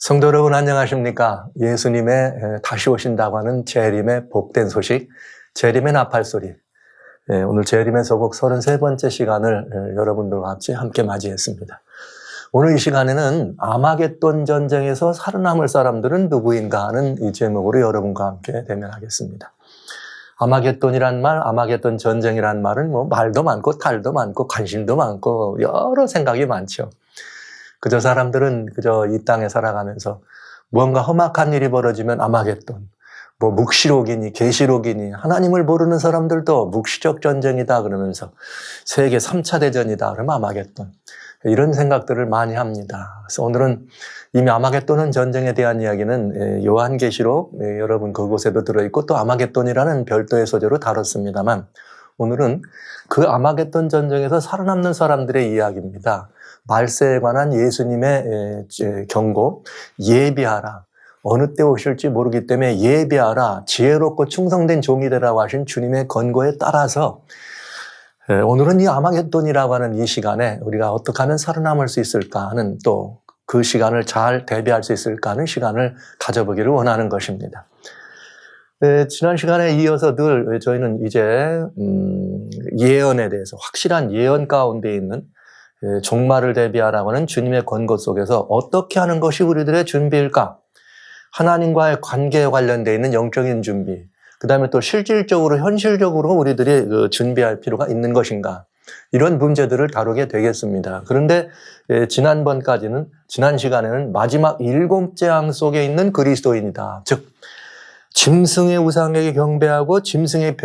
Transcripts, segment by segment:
성도 여러분 안녕하십니까? 예수님의 다시 오신다고 하는 재림의 복된 소식, 재림의 나팔소리. 오늘 재림의 서곡 33번째 시간을 여러분들과 같이 함께 맞이했습니다. 오늘 이 시간에는 아마겟돈 전쟁에서 살아남을 사람들은 누구인가 하는 이 제목으로 여러분과 함께 대면하겠습니다. 아마겟돈이란 말, 아마겟돈 전쟁이란 말은 뭐 말도 많고 탈도 많고 관심도 많고 여러 생각이 많죠. 그저 사람들은 그저 이 땅에 살아가면서 무언가 험악한 일이 벌어지면 아마겟돈, 뭐 묵시록이니 계시록이니 하나님을 모르는 사람들도 묵시적 전쟁이다 그러면서 세계 3차 대전이다 그러면 아마겟돈, 이런 생각들을 많이 합니다. 그래서 오늘은 이미 아마겟돈은 전쟁에 대한 이야기는 요한계시록 여러분 그곳에도 들어있고 또 아마겟돈이라는 별도의 소재로 다뤘습니다만 오늘은 그 아마겟돈 전쟁에서 살아남는 사람들의 이야기입니다. 말세에 관한 예수님의 경고, 예비하라. 어느 때 오실지 모르기 때문에 예비하라. 지혜롭고 충성된 종이 되라고 하신 주님의 권고에 따라서 오늘은 이 아마겟돈이라고 하는 이 시간에 우리가 어떻게 하면 살아남을 수 있을까 하는, 또 그 시간을 잘 대비할 수 있을까 하는 시간을 가져보기를 원하는 것입니다. 지난 시간에 이어서 늘 저희는 이제 예언에 대해서 확실한 예언 가운데 있는 종말을 대비하라고 하는 주님의 권고 속에서 어떻게 하는 것이 우리들의 준비일까? 하나님과의 관계에 관련되어 있는 영적인 준비, 그 다음에 또 실질적으로 현실적으로 우리들이 준비할 필요가 있는 것인가, 이런 문제들을 다루게 되겠습니다. 그런데 지난 시간에는 마지막 7재앙 속에 있는 그리스도인이다, 즉 짐승의 우상에게 경배하고 짐승의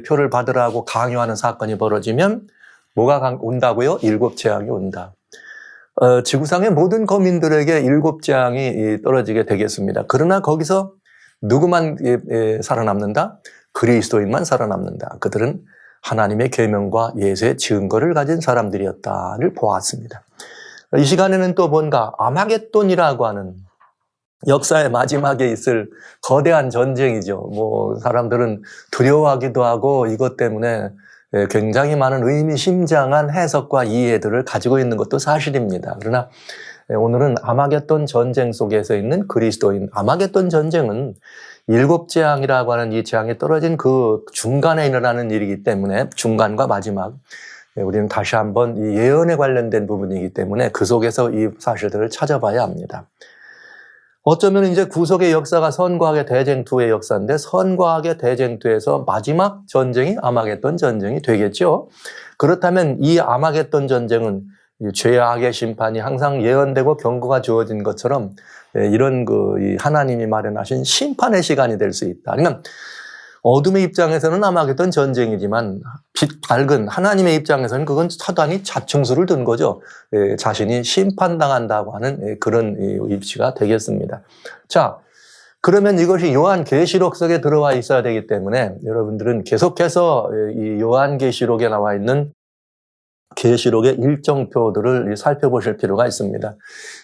표를 받으라고 강요하는 사건이 벌어지면 뭐가 온다고요? 7재앙이 온다. 지구상의 모든 거민들에게 7재앙이 떨어지게 되겠습니다. 그러나 거기서 누구만 살아남는다? 그리스도인만 살아남는다. 그들은 하나님의 계명과 예수의 증거를 가진 사람들이었다를 보았습니다. 이 시간에는 또 뭔가 아마겟돈이라고 하는 역사의 마지막에 있을 거대한 전쟁이죠. 뭐 사람들은 두려워하기도 하고 이것 때문에 굉장히 많은 의미심장한 해석과 이해들을 가지고 있는 것도 사실입니다. 그러나 오늘은 아마겟돈 전쟁 속에서 있는 그리스도인, 아마겟돈 전쟁은 7재앙이라고 하는 이 재앙이 떨어진 그 중간에 일어나는 일이기 때문에, 중간과 마지막, 우리는 다시 한번 이 예언에 관련된 부분이기 때문에 그 속에서 이 사실들을 찾아봐야 합니다. 어쩌면 이제 구속의 역사가 선과학의 대쟁투의 역사인데, 선과학의 대쟁투에서 마지막 전쟁이 아마겟돈 전쟁이 되겠죠. 그렇다면 이 아마겟돈 전쟁은 죄악의 심판이 항상 예언되고 경고가 주어진 것처럼 이런 이 하나님이 마련하신 심판의 시간이 될 수 있다. 그러니까 어둠의 입장에서는 아마겟돈 전쟁이지만 빛 밝은 하나님의 입장에서는 그건 사단이 자충수를 든 거죠. 자신이 심판당한다고 하는 그런 입시가 되겠습니다. 자, 그러면 이것이 요한계시록 속에 들어와 있어야 되기 때문에 여러분들은 계속해서 이 요한계시록에 나와 있는 계시록의 일정표들을 살펴보실 필요가 있습니다.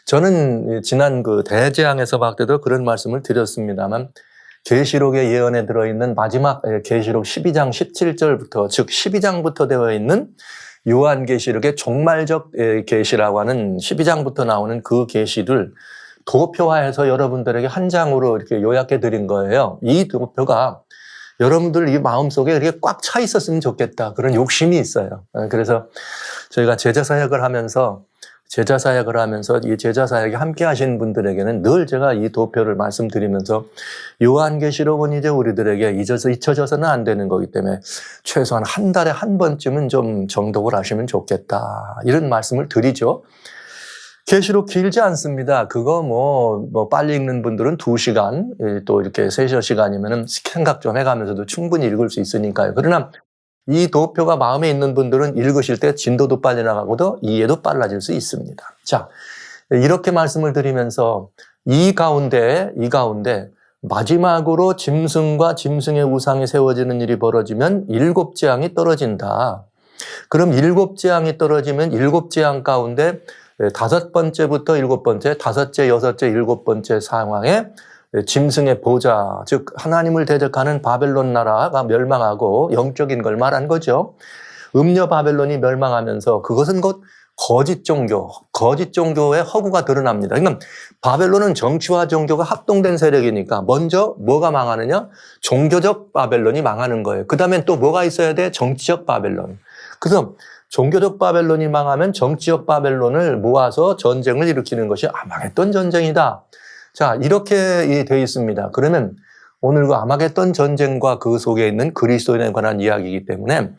저는 지난 그 대재앙에서 볼 때도 그런 말씀을 드렸습니다만, 계시록의 예언에 들어있는 마지막 계시록 12장 17절부터, 즉 12장부터 되어 있는 요한계시록의 종말적 계시라고 하는 12장부터 나오는 그 계시를 도표화해서 여러분들에게 한 장으로 이렇게 요약해 드린 거예요. 이 도표가 여러분들 이 마음속에 이렇게 꽉 차 있었으면 좋겠다, 그런 욕심이 있어요. 그래서 저희가 제자사역을 하면서 이 제자사역에 함께 하신 분들에게는 늘 제가 이 도표를 말씀드리면서 요한계시록은 이제 우리들에게 잊혀져서는 안 되는 거기 때문에 최소한 한 달에 한 번쯤은 좀 정독을 하시면 좋겠다, 이런 말씀을 드리죠. 계시록 길지 않습니다. 그거 뭐 빨리 읽는 분들은 2시간, 또 이렇게 3시간이면은 생각 좀 해가면서도 충분히 읽을 수 있으니까요. 그러나 이 도표가 마음에 있는 분들은 읽으실 때 진도도 빨리 나가고도 이해도 빨라질 수 있습니다. 자, 이렇게 말씀을 드리면서 이 가운데 마지막으로 짐승과 짐승의 우상이 세워지는 일이 벌어지면 7재앙이 떨어진다. 그럼 7재앙이 떨어지면 7재앙 가운데 5번째부터 7번째, 5째, 6째, 7번째 상황에 짐승의 보좌, 즉 하나님을 대적하는 바벨론 나라가 멸망하고 영적인 걸 말한 거죠. 음녀 바벨론이 멸망하면서 그것은 곧 거짓 종교의 허구가 드러납니다. 그러니까 바벨론은 정치와 종교가 합동된 세력이니까 먼저 뭐가 망하느냐? 종교적 바벨론이 망하는 거예요. 그 다음엔 또 뭐가 있어야 돼? 정치적 바벨론. 그래서 종교적 바벨론이 망하면 정치적 바벨론을 모아서 전쟁을 일으키는 것이 아마겟돈 전쟁이다. 자, 이렇게 되어 있습니다. 그러면 오늘 그 아마겟돈 전쟁과 그 속에 있는 그리스도인에 관한 이야기이기 때문에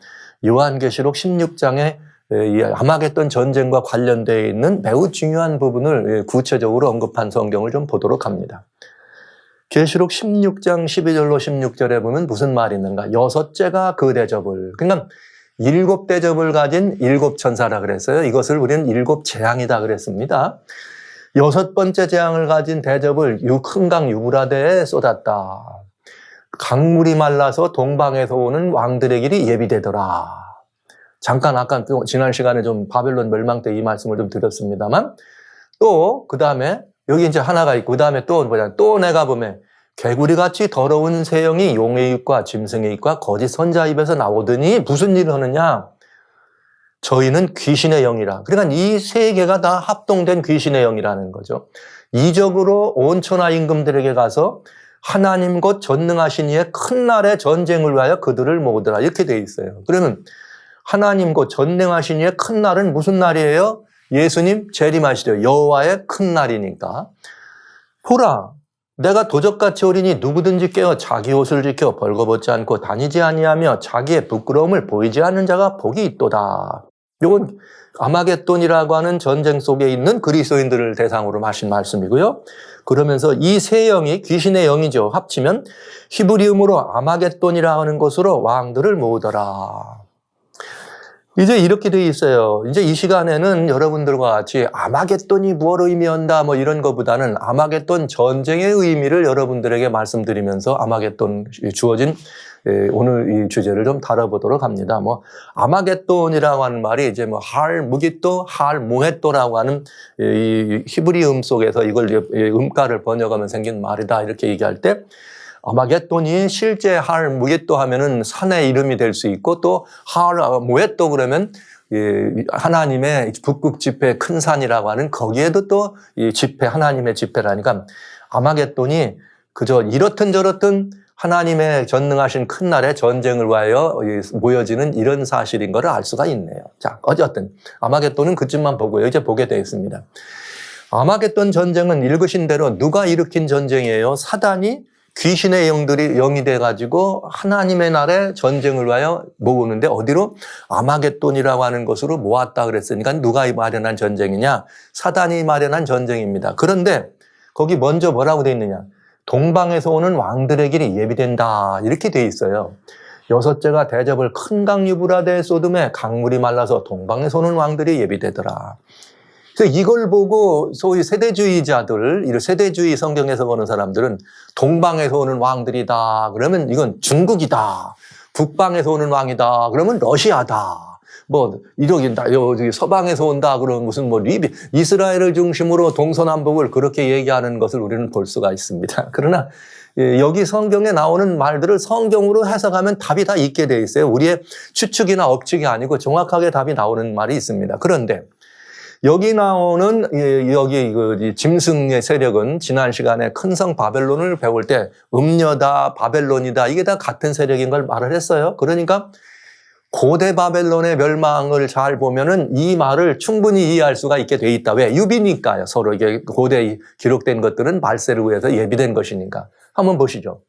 요한계시록 16장에 이 아마겟돈 전쟁과 관련되어 있는 매우 중요한 부분을 구체적으로 언급한 성경을 좀 보도록 합니다. 계시록 16장 12절로 16절에 보면 무슨 말이 있는가? 여섯째가 그 대접을, 그러니까 일곱 대접을 가진 일곱 천사라 그랬어요. 이것을 우리는 일곱 재앙이다 그랬습니다. 여섯 번째 재앙을 가진 대접을 큰 강 유브라데에 쏟았다. 강물이 말라서 동방에서 오는 왕들의 길이 예비되더라. 잠깐 아까 지난 시간에 좀 바벨론 멸망 때 이 말씀을 좀 드렸습니다만, 또 그 다음에 여기 이제 하나가 있고, 그 다음에 또 뭐냐, 또 내가 보면 개구리같이 더러운 새 영이 용의 입과 짐승의 입과 거짓 선자 입에서 나오더니 무슨 일을 하느냐? 저희는 귀신의 영이라. 그러니까 이 세 개가 다 합동된 귀신의 영이라는 거죠. 이적으로 온 천하 임금들에게 가서 하나님 곧 전능하신 이의 큰 날의 전쟁을 위하여 그들을 모으더라. 이렇게 돼 있어요. 그러면 하나님 곧 전능하신 이의 큰 날은 무슨 날이에요? 예수님 재림하시려 여호와의 큰 날이니까. 보라, 내가 도적같이 오리니 누구든지 깨어 자기 옷을 지켜 벌거벗지 않고 다니지 아니하며 자기의 부끄러움을 보이지 않는 자가 복이 있도다. 이건 아마겟돈이라고 하는 전쟁 속에 있는 그리스도인들을 대상으로 하신 말씀이고요. 그러면서 이 세 영이 귀신의 영이죠. 합치면 히브리음으로 아마겟돈이라고 하는 것으로 왕들을 모으더라. 이제 이렇게 돼 있어요. 이제 이 시간에는 여러분들과 같이 아마겟돈이 무엇을 의미한다 뭐 이런 것보다는 아마겟돈 전쟁의 의미를 여러분들에게 말씀드리면서 아마겟돈 주어진 오늘 이 주제를 좀 다뤄보도록 합니다. 뭐 아마겟돈이라고 하는 말이 이제 뭐 할무기또, 할무헷또라고 하는 이 히브리음 속에서 이걸 음가를 번역하면 생긴 말이다 이렇게 얘기할 때. 아마겟돈이 실제 할무겟도 하면은 산의 이름이 될 수 있고 또 할무헷도 그러면 하나님의 북극 지폐 큰 산이라고 하는 거기에도 또 이 지폐 하나님의 지폐라니까 아마겟돈이 그저 이렇든 저렇든 하나님의 전능하신 큰 날에 전쟁을 위하여 모여지는 이런 사실인 것을 알 수가 있네요. 자, 어쨌든 아마겟돈은 그쯤만 보고요. 이제 보게 되어 있습니다. 아마겟돈 전쟁은 읽으신 대로 누가 일으킨 전쟁이에요? 사단이 귀신의 영이 돼가지고 하나님의 날에 전쟁을 위하여 모으는데 어디로? 아마겟돈이라고 하는 곳으로 모았다 그랬으니까 누가 마련한 전쟁이냐? 사단이 마련한 전쟁입니다. 그런데 거기 먼저 뭐라고 돼 있느냐? 동방에서 오는 왕들의 길이 예비된다 이렇게 돼 있어요. 여섯째가 대접을 큰 강 유브라데에 쏟음에 강물이 말라서 동방에서 오는 왕들이 예비되더라. 그래서 이걸 보고 소위 세대주의자들, 이런 세대주의 성경에서 보는 사람들은 동방에서 오는 왕들이다. 그러면 이건 중국이다. 북방에서 오는 왕이다. 그러면 러시아다. 뭐 이러기 서방에서 온다. 그러면 무슨 뭐 리비, 이스라엘을 중심으로 동서남북을 그렇게 얘기하는 것을 우리는 볼 수가 있습니다. 그러나 여기 성경에 나오는 말들을 성경으로 해석하면 답이 다 있게 돼 있어요. 우리의 추측이나 억측이 아니고 정확하게 답이 나오는 말이 있습니다. 그런데 여기 나오는 여기 그 짐승의 세력은 지난 시간에 큰 성 바벨론을 배울 때 음녀다, 바벨론이다 이게 다 같은 세력인 걸 말을 했어요. 그러니까 고대 바벨론의 멸망을 잘 보면은 이 말을 충분히 이해할 수가 있게 돼 있다. 왜? 유비니까요. 서로 이게 고대 기록된 것들은 말세를 위해서 예비된 것이니까. 한번 보시죠.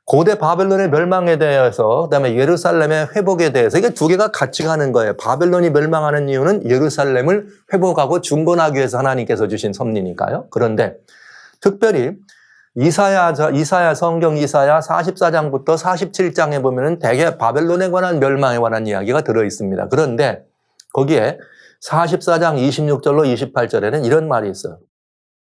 고대 바벨론의 멸망에 대해서 그다음에 예루살렘의 회복에 대해서 이게 두 개가 같이 가는 거예요. 바벨론이 멸망하는 이유는 예루살렘을 회복하고 중건하기 위해서 하나님께서 주신 섭리니까요. 그런데 특별히 성경 이사야 44장부터 47장에 보면은 대개 바벨론에 관한 멸망에 관한 이야기가 들어 있습니다. 그런데 거기에 44장 26절로 28절에는 이런 말이 있어요.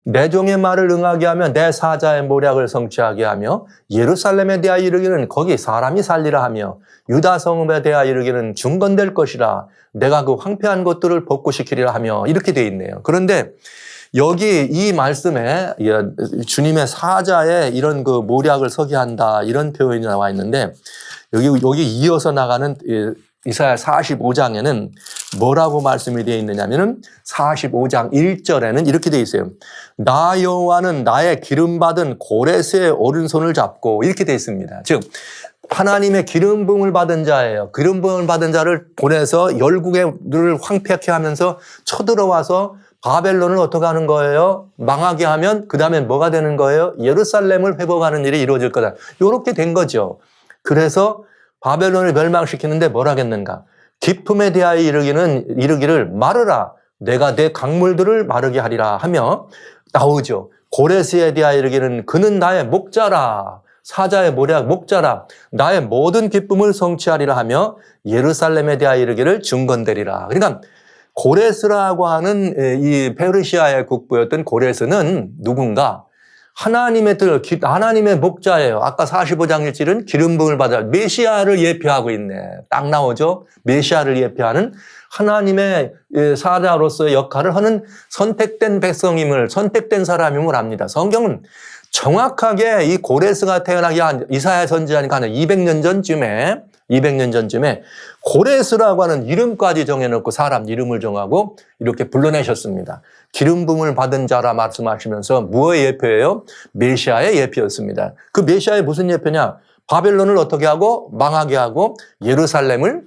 내 종의 말을 응하게 하며 내 사자의 모략을 성취하게 하며 예루살렘에 대하여 이르기는 거기 사람이 살리라 하며 유다 성읍에 대하여 이르기는 중건될 것이라 내가 그 황폐한 것들을 복구시키리라 하며 이렇게 돼 있네요. 그런데 여기 이 말씀에 주님의 사자에 이런 그 모략을 서게 한다 이런 표현이 나와 있는데 여기 이어서 나가는 이사야 45장에는 뭐라고 말씀이 되어 있느냐면은 45장 1절에는 이렇게 되어 있어요. 나 여호와는 나의 기름받은 고레스의 오른손을 잡고 이렇게 되어 있습니다. 즉 하나님의 기름 부음을 받은 자예요. 기름 부음을 받은 자를 보내서 열국을 황폐케 하면서 쳐들어와서 바벨론을 어떻게 하는 거예요? 망하게 하면 그 다음에 뭐가 되는 거예요? 예루살렘을 회복하는 일이 이루어질 거다. 이렇게 된 거죠. 그래서 바벨론을 멸망시키는데 뭘 하겠는가? 기품에 대하여 이르기를 마르라. 내가 내 강물들을 마르게 하리라 하며 나오죠. 고레스에 대하여 이르기는 그는 나의 목자라. 사자의 모략 목자라. 나의 모든 기쁨을 성취하리라 하며 예루살렘에 대하여 이르기를 중건되리라. 그러니까 고레스라고 하는 이 페르시아의 국부였던 고레스는 누군가? 하나님의 목자예요. 아까 45장 1절은 기름 부음을 받아 메시아를 예표하고 있네. 딱 나오죠. 메시아를 예표하는 하나님의 사자로서의 역할을 하는 선택된 백성임을, 선택된 사람임을 압니다. 성경은 정확하게 이 고레스가 태어나기 한 이사야 선지자니까 한 200년 전쯤에 고레스라고 하는 이름까지 정해놓고 사람 이름을 정하고 이렇게 불러내셨습니다. 기름 부음을 받은 자라 말씀하시면서 무엇의 예표예요? 메시아의 예표였습니다. 그 메시아의 무슨 예표냐? 바벨론을 어떻게 하고 망하게 하고 예루살렘을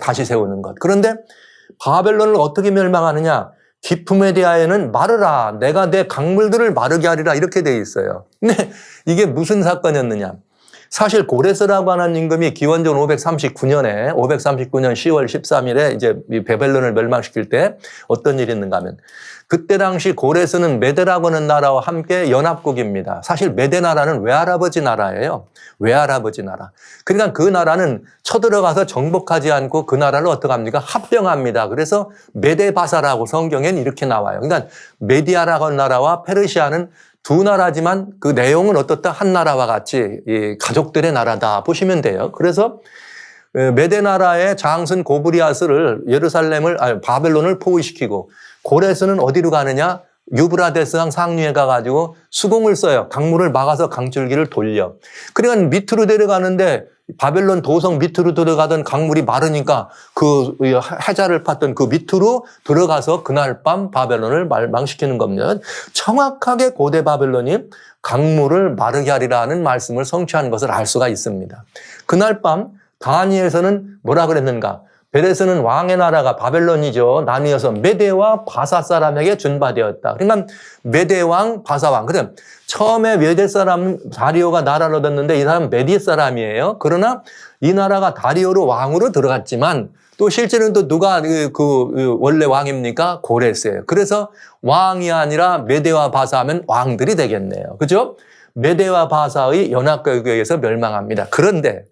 다시 세우는 것. 그런데 바벨론을 어떻게 멸망하느냐? 기품에 대하여는 마르라. 내가 내 강물들을 마르게 하리라. 이렇게 돼 있어요. 근데 이게 무슨 사건이었느냐? 사실 고레스라고 하는 임금이 기원전 539년 10월 13일에 이제 이 바벨론을 멸망시킬 때 어떤 일이 있는가 하면 그때 당시 고레스는 메대라고 하는 나라와 함께 연합국입니다. 사실 메대 나라는 외할아버지 나라예요. 외할아버지 나라. 그러니까 그 나라는 쳐들어가서 정복하지 않고 그 나라를 어떻게 합니까? 합병합니다. 그래서 메데바사라고 성경엔 이렇게 나와요. 그러니까 메디아라고 하는 나라와 페르시아는 두 나라지만 그 내용은 어떻다? 한 나라와 같이 이 가족들의 나라다 보시면 돼요. 그래서 메대 나라의 장孙고브리아스를 바벨론을 포위시키고 고레스는 어디로 가느냐? 유브라데스강 상류에 가가지고 수공을 써요. 강물을 막아서 강줄기를 돌려. 그러니까 밑으로 내려가는데 바벨론 도성 밑으로 들어가던 강물이 마르니까 그 해자를 팠던 그 밑으로 들어가서 그날 밤 바벨론을 멸망시키는 겁니다. 정확하게 고대 바벨론이 강물을 마르게 하리라는 말씀을 성취하는 것을 알 수가 있습니다. 그날 밤 다니엘서는 뭐라 그랬는가? 베레스는 왕의 나라가 바벨론이죠. 나뉘어서 메대와 바사 사람에게 준바되었다. 그러니까 메대 왕, 바사 왕. 그래 처음에 메대 사람 다리오가 나라를 얻었는데 이 사람은 메디 사람이에요. 그러나 이 나라가 다리오로 왕으로 들어갔지만 또 실제는 또 누가 원래 왕입니까? 고레스예요. 그래서 왕이 아니라 메대와 바사 하면 왕들이 되겠네요. 그죠? 메대와 바사의 연합국에 의해서 멸망합니다. 그런데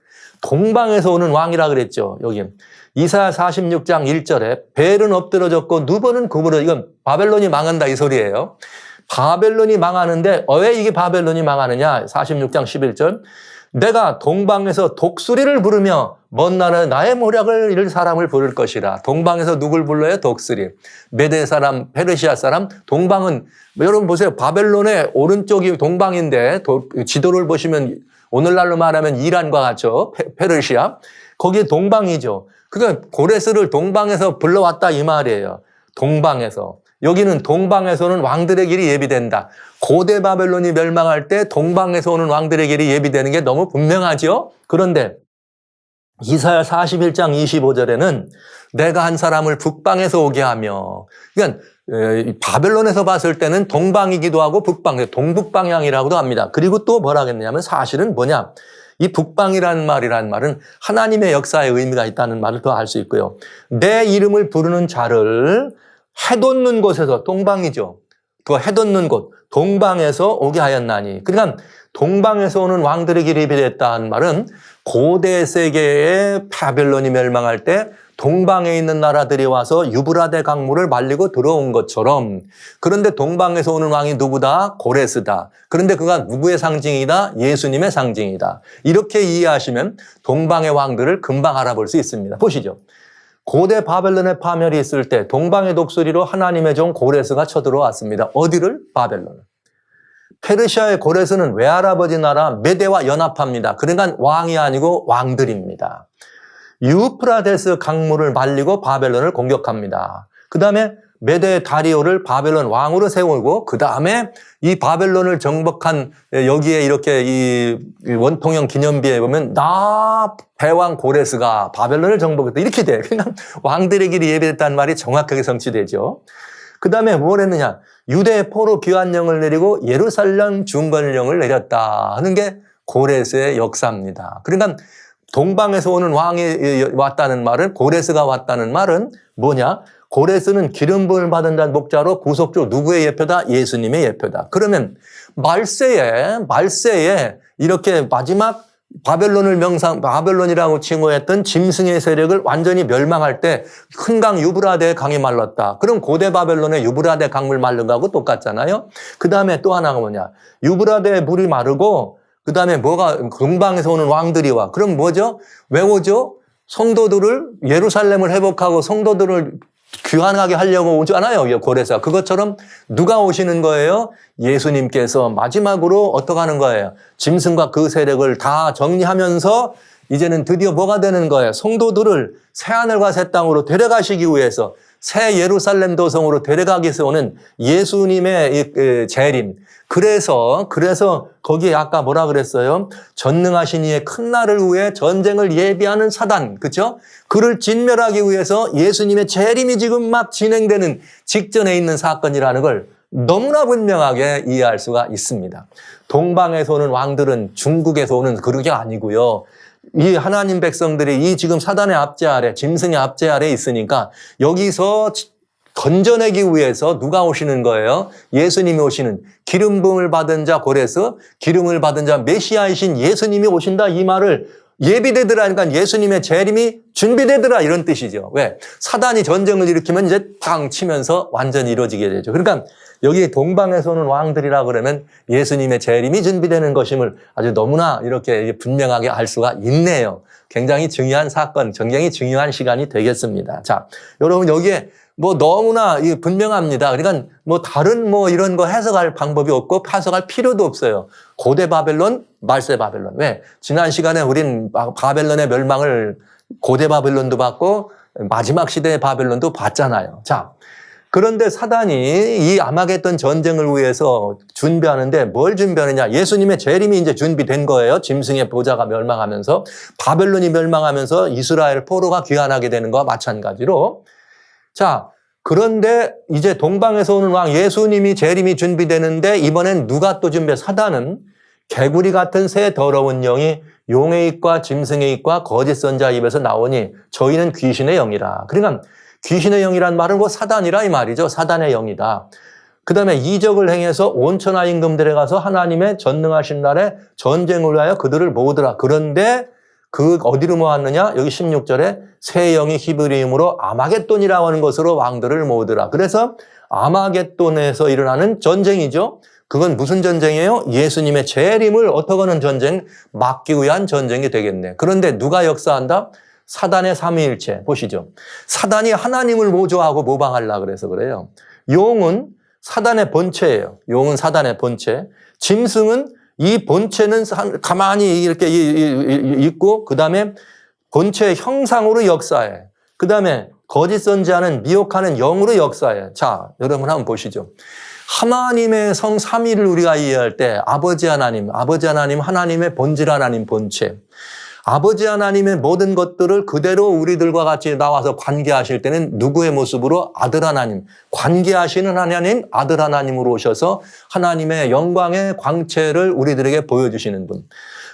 동방에서 오는 왕이라 그랬죠. 여기 이사야 46장 1절에 벨은 엎드러졌고 누버는 구부러. 이건 바벨론이 망한다 이 소리예요. 바벨론이 망하는데 왜 이게 바벨론이 망하느냐? 46장 11절 내가 동방에서 독수리를 부르며 먼 나라 나의 모략을 이룰 사람을 부를 것이라. 동방에서 누굴 불러요? 독수리. 메대 사람, 페르시아 사람. 동방은 여러분 보세요. 바벨론의 오른쪽이 동방인데 지도를 보시면 오늘날로 말하면 이란과 같죠. 페르시아. 거기에 동방이죠. 그러니까 고레스를 동방에서 불러왔다 이 말이에요. 동방에서. 여기는 동방에서는 왕들의 길이 예비된다. 고대 바벨론이 멸망할 때 동방에서 오는 왕들의 길이 예비되는 게 너무 분명하죠. 그런데 이사야 41장 25절에는 내가 한 사람을 북방에서 오게 하며, 그러니까 바벨론에서 봤을 때는 동방이기도 하고 북방, 동북방향이라고도 합니다. 그리고 또 뭐라 하겠냐면 사실은 뭐냐? 이 북방이라는 말은 하나님의 역사의 의미가 있다는 말을 더 알 수 있고요. 내 이름을 부르는 자를 해돋는 곳에서, 동방이죠. 그 해돋는 곳, 동방에서 오게 하였나니. 그러니까 동방에서 오는 왕들의 길이 예비됐다는 말은 고대 세계의 바벨론이 멸망할 때 동방에 있는 나라들이 와서 유브라데 강물을 말리고 들어온 것처럼. 그런데 동방에서 오는 왕이 누구다? 고레스다. 그런데 그가 누구의 상징이다? 예수님의 상징이다. 이렇게 이해하시면 동방의 왕들을 금방 알아볼 수 있습니다. 보시죠. 고대 바벨론의 파멸이 있을 때 동방의 독수리로 하나님의 종 고레스가 쳐들어왔습니다. 어디를? 바벨론을. 페르시아의 고레스는 외할아버지 나라 메대와 연합합니다. 그러니까 왕이 아니고 왕들입니다. 유프라데스 강물을 말리고 바벨론을 공격합니다. 그 다음에 메대 다리오를 바벨론 왕으로 세우고 그 다음에 이 바벨론을 정복한 여기에 이렇게 이 원통형 기념비에 보면 나 배왕 고레스가 바벨론을 정복했다 이렇게 돼. 그냥 왕들의 길이 예비됐다는 말이 정확하게 성취되죠. 그 다음에 뭘 했느냐. 유대 포로 귀환령을 내리고 예루살렘 중건령을 내렸다 하는 게 고레스의 역사입니다. 그러니까 동방에서 오는 왕이 왔다는 말은 고레스가 왔다는 말은 뭐냐? 고레스는 기름 부음을 받은 자 목자로 구속주 누구의 예표다? 예수님의 예표다. 그러면 말세에 이렇게 마지막 바벨론이라고 칭호했던 짐승의 세력을 완전히 멸망할 때 큰 강 유브라데 강이 말랐다. 그럼 고대 바벨론의 유브라데 강물 마른 거하고 똑같잖아요. 그 다음에 또 하나가 뭐냐? 유브라데 물이 마르고 그 다음에 뭐가 동방에서 오는 왕들이 와. 그럼 뭐죠? 왜 오죠? 성도들을 예루살렘을 회복하고 성도들을 귀환하게 하려고 오잖아요. 고레스가. 그것처럼 누가 오시는 거예요? 예수님께서 마지막으로 어떻게 하는 거예요? 짐승과 그 세력을 다 정리하면서 이제는 드디어 뭐가 되는 거예요? 성도들을 새하늘과 새 땅으로 데려가시기 위해서 새 예루살렘 도성으로 데려가기 위해서 오는 예수님의 재림. 그래서 거기에 아까 뭐라 그랬어요? 전능하신 이의 큰 날을 위해 전쟁을 예비하는 사단, 그렇죠? 그를 진멸하기 위해서 예수님의 재림이 지금 막 진행되는 직전에 있는 사건이라는 걸 너무나 분명하게 이해할 수가 있습니다. 동방에서 오는 왕들은 중국에서 오는 그런 게 아니고요. 이 하나님 백성들이 이 지금 사단의 압제 아래, 짐승의 압제 아래 있으니까 여기서 건져내기 위해서 누가 오시는 거예요? 예수님이 오시는 기름 부음을 받은 자 고레스, 기름을 받은 자 메시아이신 예수님이 오신다 이 말을 예비되더라니까 예수님의 재림이 준비되더라 이런 뜻이죠. 왜? 사단이 전쟁을 일으키면 이제 팡 치면서 완전히 이루어지게 되죠. 그러니까 여기 동방에서 오는 왕들이라 그러면 예수님의 재림이 준비되는 것임을 아주 너무나 이렇게 분명하게 알 수가 있네요. 굉장히 중요한 사건, 굉장히 중요한 시간이 되겠습니다. 자, 여러분 여기에 너무나 분명합니다. 그러니까 다른 이런 거 해석할 방법이 없고 해석할 필요도 없어요. 고대 바벨론, 말세 바벨론. 왜? 지난 시간에 우린 바벨론의 멸망을 고대 바벨론도 봤고 마지막 시대의 바벨론도 봤잖아요. 자, 그런데 사단이 이 아마겟돈 전쟁을 위해서 준비하는데 뭘 준비하느냐? 예수님의 재림이 이제 준비된 거예요. 짐승의 보좌가 멸망하면서 바벨론이 멸망하면서 이스라엘 포로가 귀환하게 되는 거와 마찬가지로 자, 그런데 이제 동방에서 오는 왕 예수님이 재림이 준비되는데 이번엔 누가 또 준비해? 사단은 개구리 같은 새 더러운 영이 용의 입과 짐승의 입과 거짓 선자 입에서 나오니 저희는 귀신의 영이라. 그러니까 귀신의 영이란 말은 사단이라 이 말이죠. 사단의 영이다. 그 다음에 이적을 행해서 온천하 임금들에 가서 하나님의 전능하신 날에 전쟁을 위하여 그들을 모으더라. 그런데 어디로 모았느냐? 여기 16절에 새 영이 히브리임으로 아마겟돈이라고 하는 것으로 왕들을 모으더라. 그래서 아마겟돈에서 일어나는 전쟁이죠. 그건 무슨 전쟁이에요? 예수님의 재림을 어떻게 하는 전쟁? 막기 위한 전쟁이 되겠네. 그런데 누가 역사한다? 사단의 삼위일체. 보시죠. 사단이 하나님을 모조하고 모방하려고 그래서 그래요. 용은 사단의 본체예요. 용은 사단의 본체. 짐승은 이 본체는 가만히 이렇게 있고 그 다음에 본체의 형상으로 역사해. 그 다음에 거짓 선지자는 미혹하는 영으로 역사해. 자, 여러분 한번 보시죠. 하나님의 성 삼위를 우리가 이해할 때 아버지 하나님 하나님의 본질 하나님 본체. 아버지 하나님의 모든 것들을 그대로 우리들과 같이 나와서 관계하실 때는 누구의 모습으로? 아들 하나님. 관계하시는 하나님, 아들 하나님으로 오셔서 하나님의 영광의 광채를 우리들에게 보여주시는 분.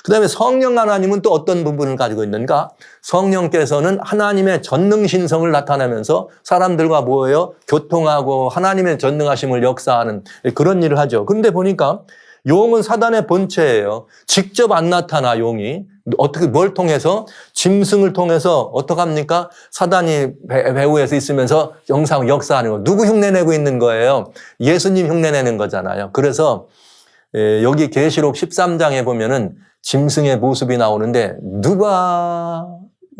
그 다음에 성령 하나님은 또 어떤 부분을 가지고 있는가? 성령께서는 하나님의 전능신성을 나타내면서 사람들과 뭐예요? 교통하고 하나님의 전능하심을 역사하는 그런 일을 하죠. 그런데 보니까 용은 사단의 본체예요. 직접 안 나타나 용이. 어떻게 뭘 통해서? 짐승을 통해서 어떻게 합니까? 사단이 배후에서 있으면서 역사하는 거. 누구 흉내내고 있는 거예요? 예수님 흉내내는 거잖아요. 그래서 여기 계시록 13장에 보면은 짐승의 모습이 나오는데 누가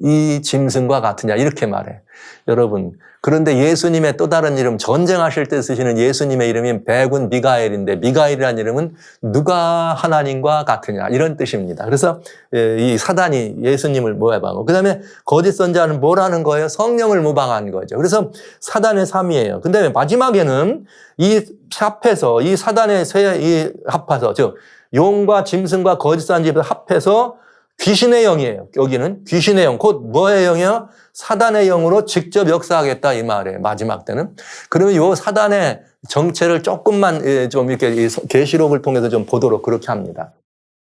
이 짐승과 같으냐 이렇게 말해. 여러분, 그런데 예수님의 또 다른 이름, 전쟁하실 때 쓰시는 예수님의 이름이 백운 미가엘인데, 미가엘이라는 이름은 누가 하나님과 같으냐 이런 뜻입니다. 그래서 이 사단이 예수님을 모해방하고, 그 다음에 거짓 선자는 뭐라는 거예요? 성령을 모방한 거죠. 그래서 사단의 삼위예요. 근데 마지막에는 이 합해서, 이 사단의 이 합해서, 즉 용과 짐승과 거짓 선지를 합해서 귀신의 영이에요. 여기는 귀신의 영, 곧 뭐의 영이요? 사단의 영으로 직접 역사하겠다 이 말이에요. 마지막 때는. 그러면 요 사단의 정체를 조금만 좀 이렇게 계시록을 통해서 좀 보도록 그렇게 합니다.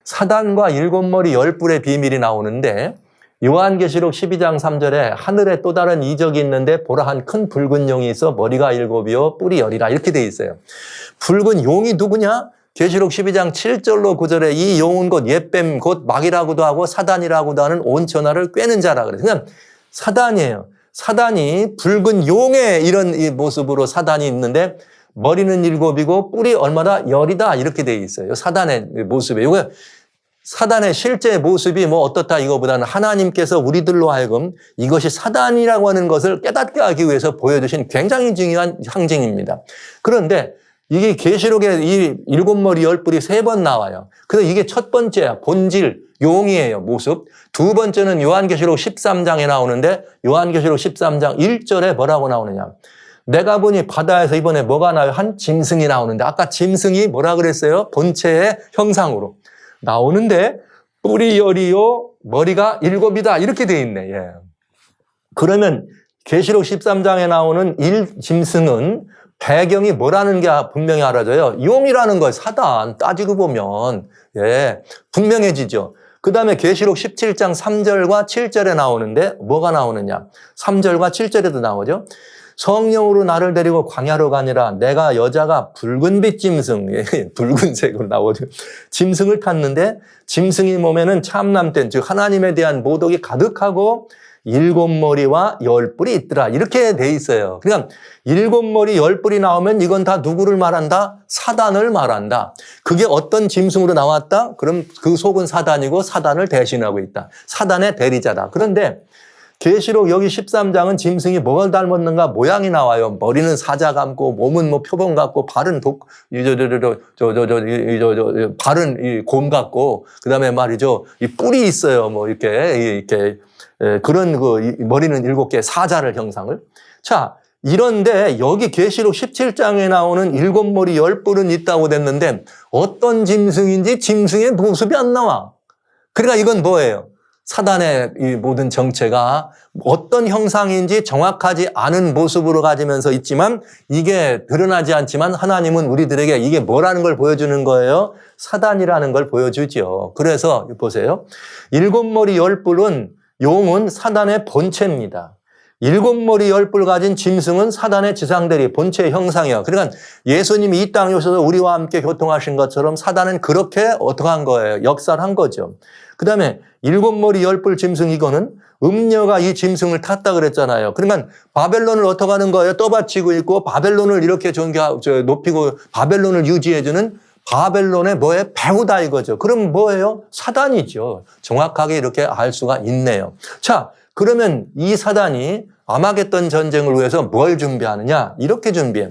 사단과 일곱 머리 열 뿔의 비밀이 나오는데, 요한계시록 12장 3절에 하늘에 또 다른 이적이 있는데 보라 한 큰 붉은 용이 있어 머리가 일곱이요 뿔이 열이라 이렇게 돼 있어요. 붉은 용이 누구냐? 계시록 12장 7절로 9절에 이 용은 곧 옛뱀 곧 마귀라고도 하고 사단이라고도 하는 온 천하를 꿰는 자라 그래요. 그냥 사단이에요. 사단이 붉은 용의 이런 이 모습으로 사단이 있는데 머리는 일곱이고 뿔이 얼마나 열이다 이렇게 돼 있어요. 사단의 모습에. 이거 사단의 실제 모습이 뭐 어떻다 이거보다는 하나님께서 우리들로 하여금 이것이 사단이라고 하는 것을 깨닫게 하기 위해서 보여주신 굉장히 중요한 상징입니다. 그런데 이게 계시록에 이 일곱 머리 열 뿔이 세 번 나와요. 그래서 이게 첫 번째야. 본질, 용이에요. 모습. 두 번째는 요한계시록 13장에 나오는데 요한계시록 13장 1절에 뭐라고 나오느냐. 내가 보니 바다에서 이번에 뭐가 나와요? 한 짐승이 나오는데 아까 짐승이 뭐라 그랬어요? 본체의 형상으로 나오는데 뿔이 열이요 머리가 일곱이다 이렇게 돼 있네. 예. 그러면 계시록 13장에 나오는 짐승은 배경이 뭐라는 게 분명히 알아져요. 용이라는 거예요. 사단 따지고 보면 분명해지죠. 그 다음에 계시록 17장 3절과 7절에 나오는데 뭐가 나오느냐. 3절과 7절에도 나오죠. 성령으로 나를 데리고 광야로 가니라 내가 여자가 붉은빛 짐승, 붉은색으로 나오죠. 짐승을 탔는데 짐승이 몸에는 참남된 즉 하나님에 대한 모독이 가득하고 일곱 머리와 열 뿔이 있더라. 이렇게 돼 있어요. 그냥 일곱 머리 열 뿔이 나오면 이건 다 누구를 말한다? 사단을 말한다. 그게 어떤 짐승으로 나왔다? 그럼 그 속은 사단이고 사단을 대신하고 있다. 사단의 대리자다. 그런데 계시록 여기 13장은 짐승이 뭘 닮았는가 모양이 나와요. 머리는 사자 같고 몸은 뭐 표범 같고 발은 발은 이 곰 같고 그다음에 말이죠. 이 뿔이 있어요. 뭐 이렇게 그런 그 머리는 7개 사자를 형상을. 자, 이런데 여기 계시록 17장에 나오는 일곱 머리 열 뿔은 있다고 됐는데 어떤 짐승인지 짐승의 모습이 안 나와. 그러니까 이건 뭐예요? 사단의 이 모든 정체가 어떤 형상인지 정확하지 않은 모습으로 가지면서 있지만 이게 드러나지 않지만 하나님은 우리들에게 이게 뭐라는 걸 보여주는 거예요? 사단이라는 걸 보여주죠. 그래서 보세요. 일곱 머리 열 뿔은 용은 사단의 본체입니다. 일곱 머리 열 뿔 가진 짐승은 사단의 지상대리, 본체의 형상이에요. 그러니까 예수님이 이 땅에 오셔서 우리와 함께 교통하신 것처럼 사단은 그렇게 어떻게 한 거예요? 역사를 한 거죠. 그 다음에 일곱 머리 열 뿔 짐승 이거는 음녀가 이 짐승을 탔다 그랬잖아요. 그러면 바벨론을 어떻게 하는 거예요? 떠받치고 있고 바벨론을 이렇게 높이고 바벨론을 유지해주는 바벨론의 뭐에 배우다 이거죠. 그럼 뭐예요? 사단이죠. 정확하게 이렇게 알 수가 있네요. 자, 그러면 이 사단이 아마겟돈 전쟁을 위해서 뭘 준비하느냐? 이렇게 준비해.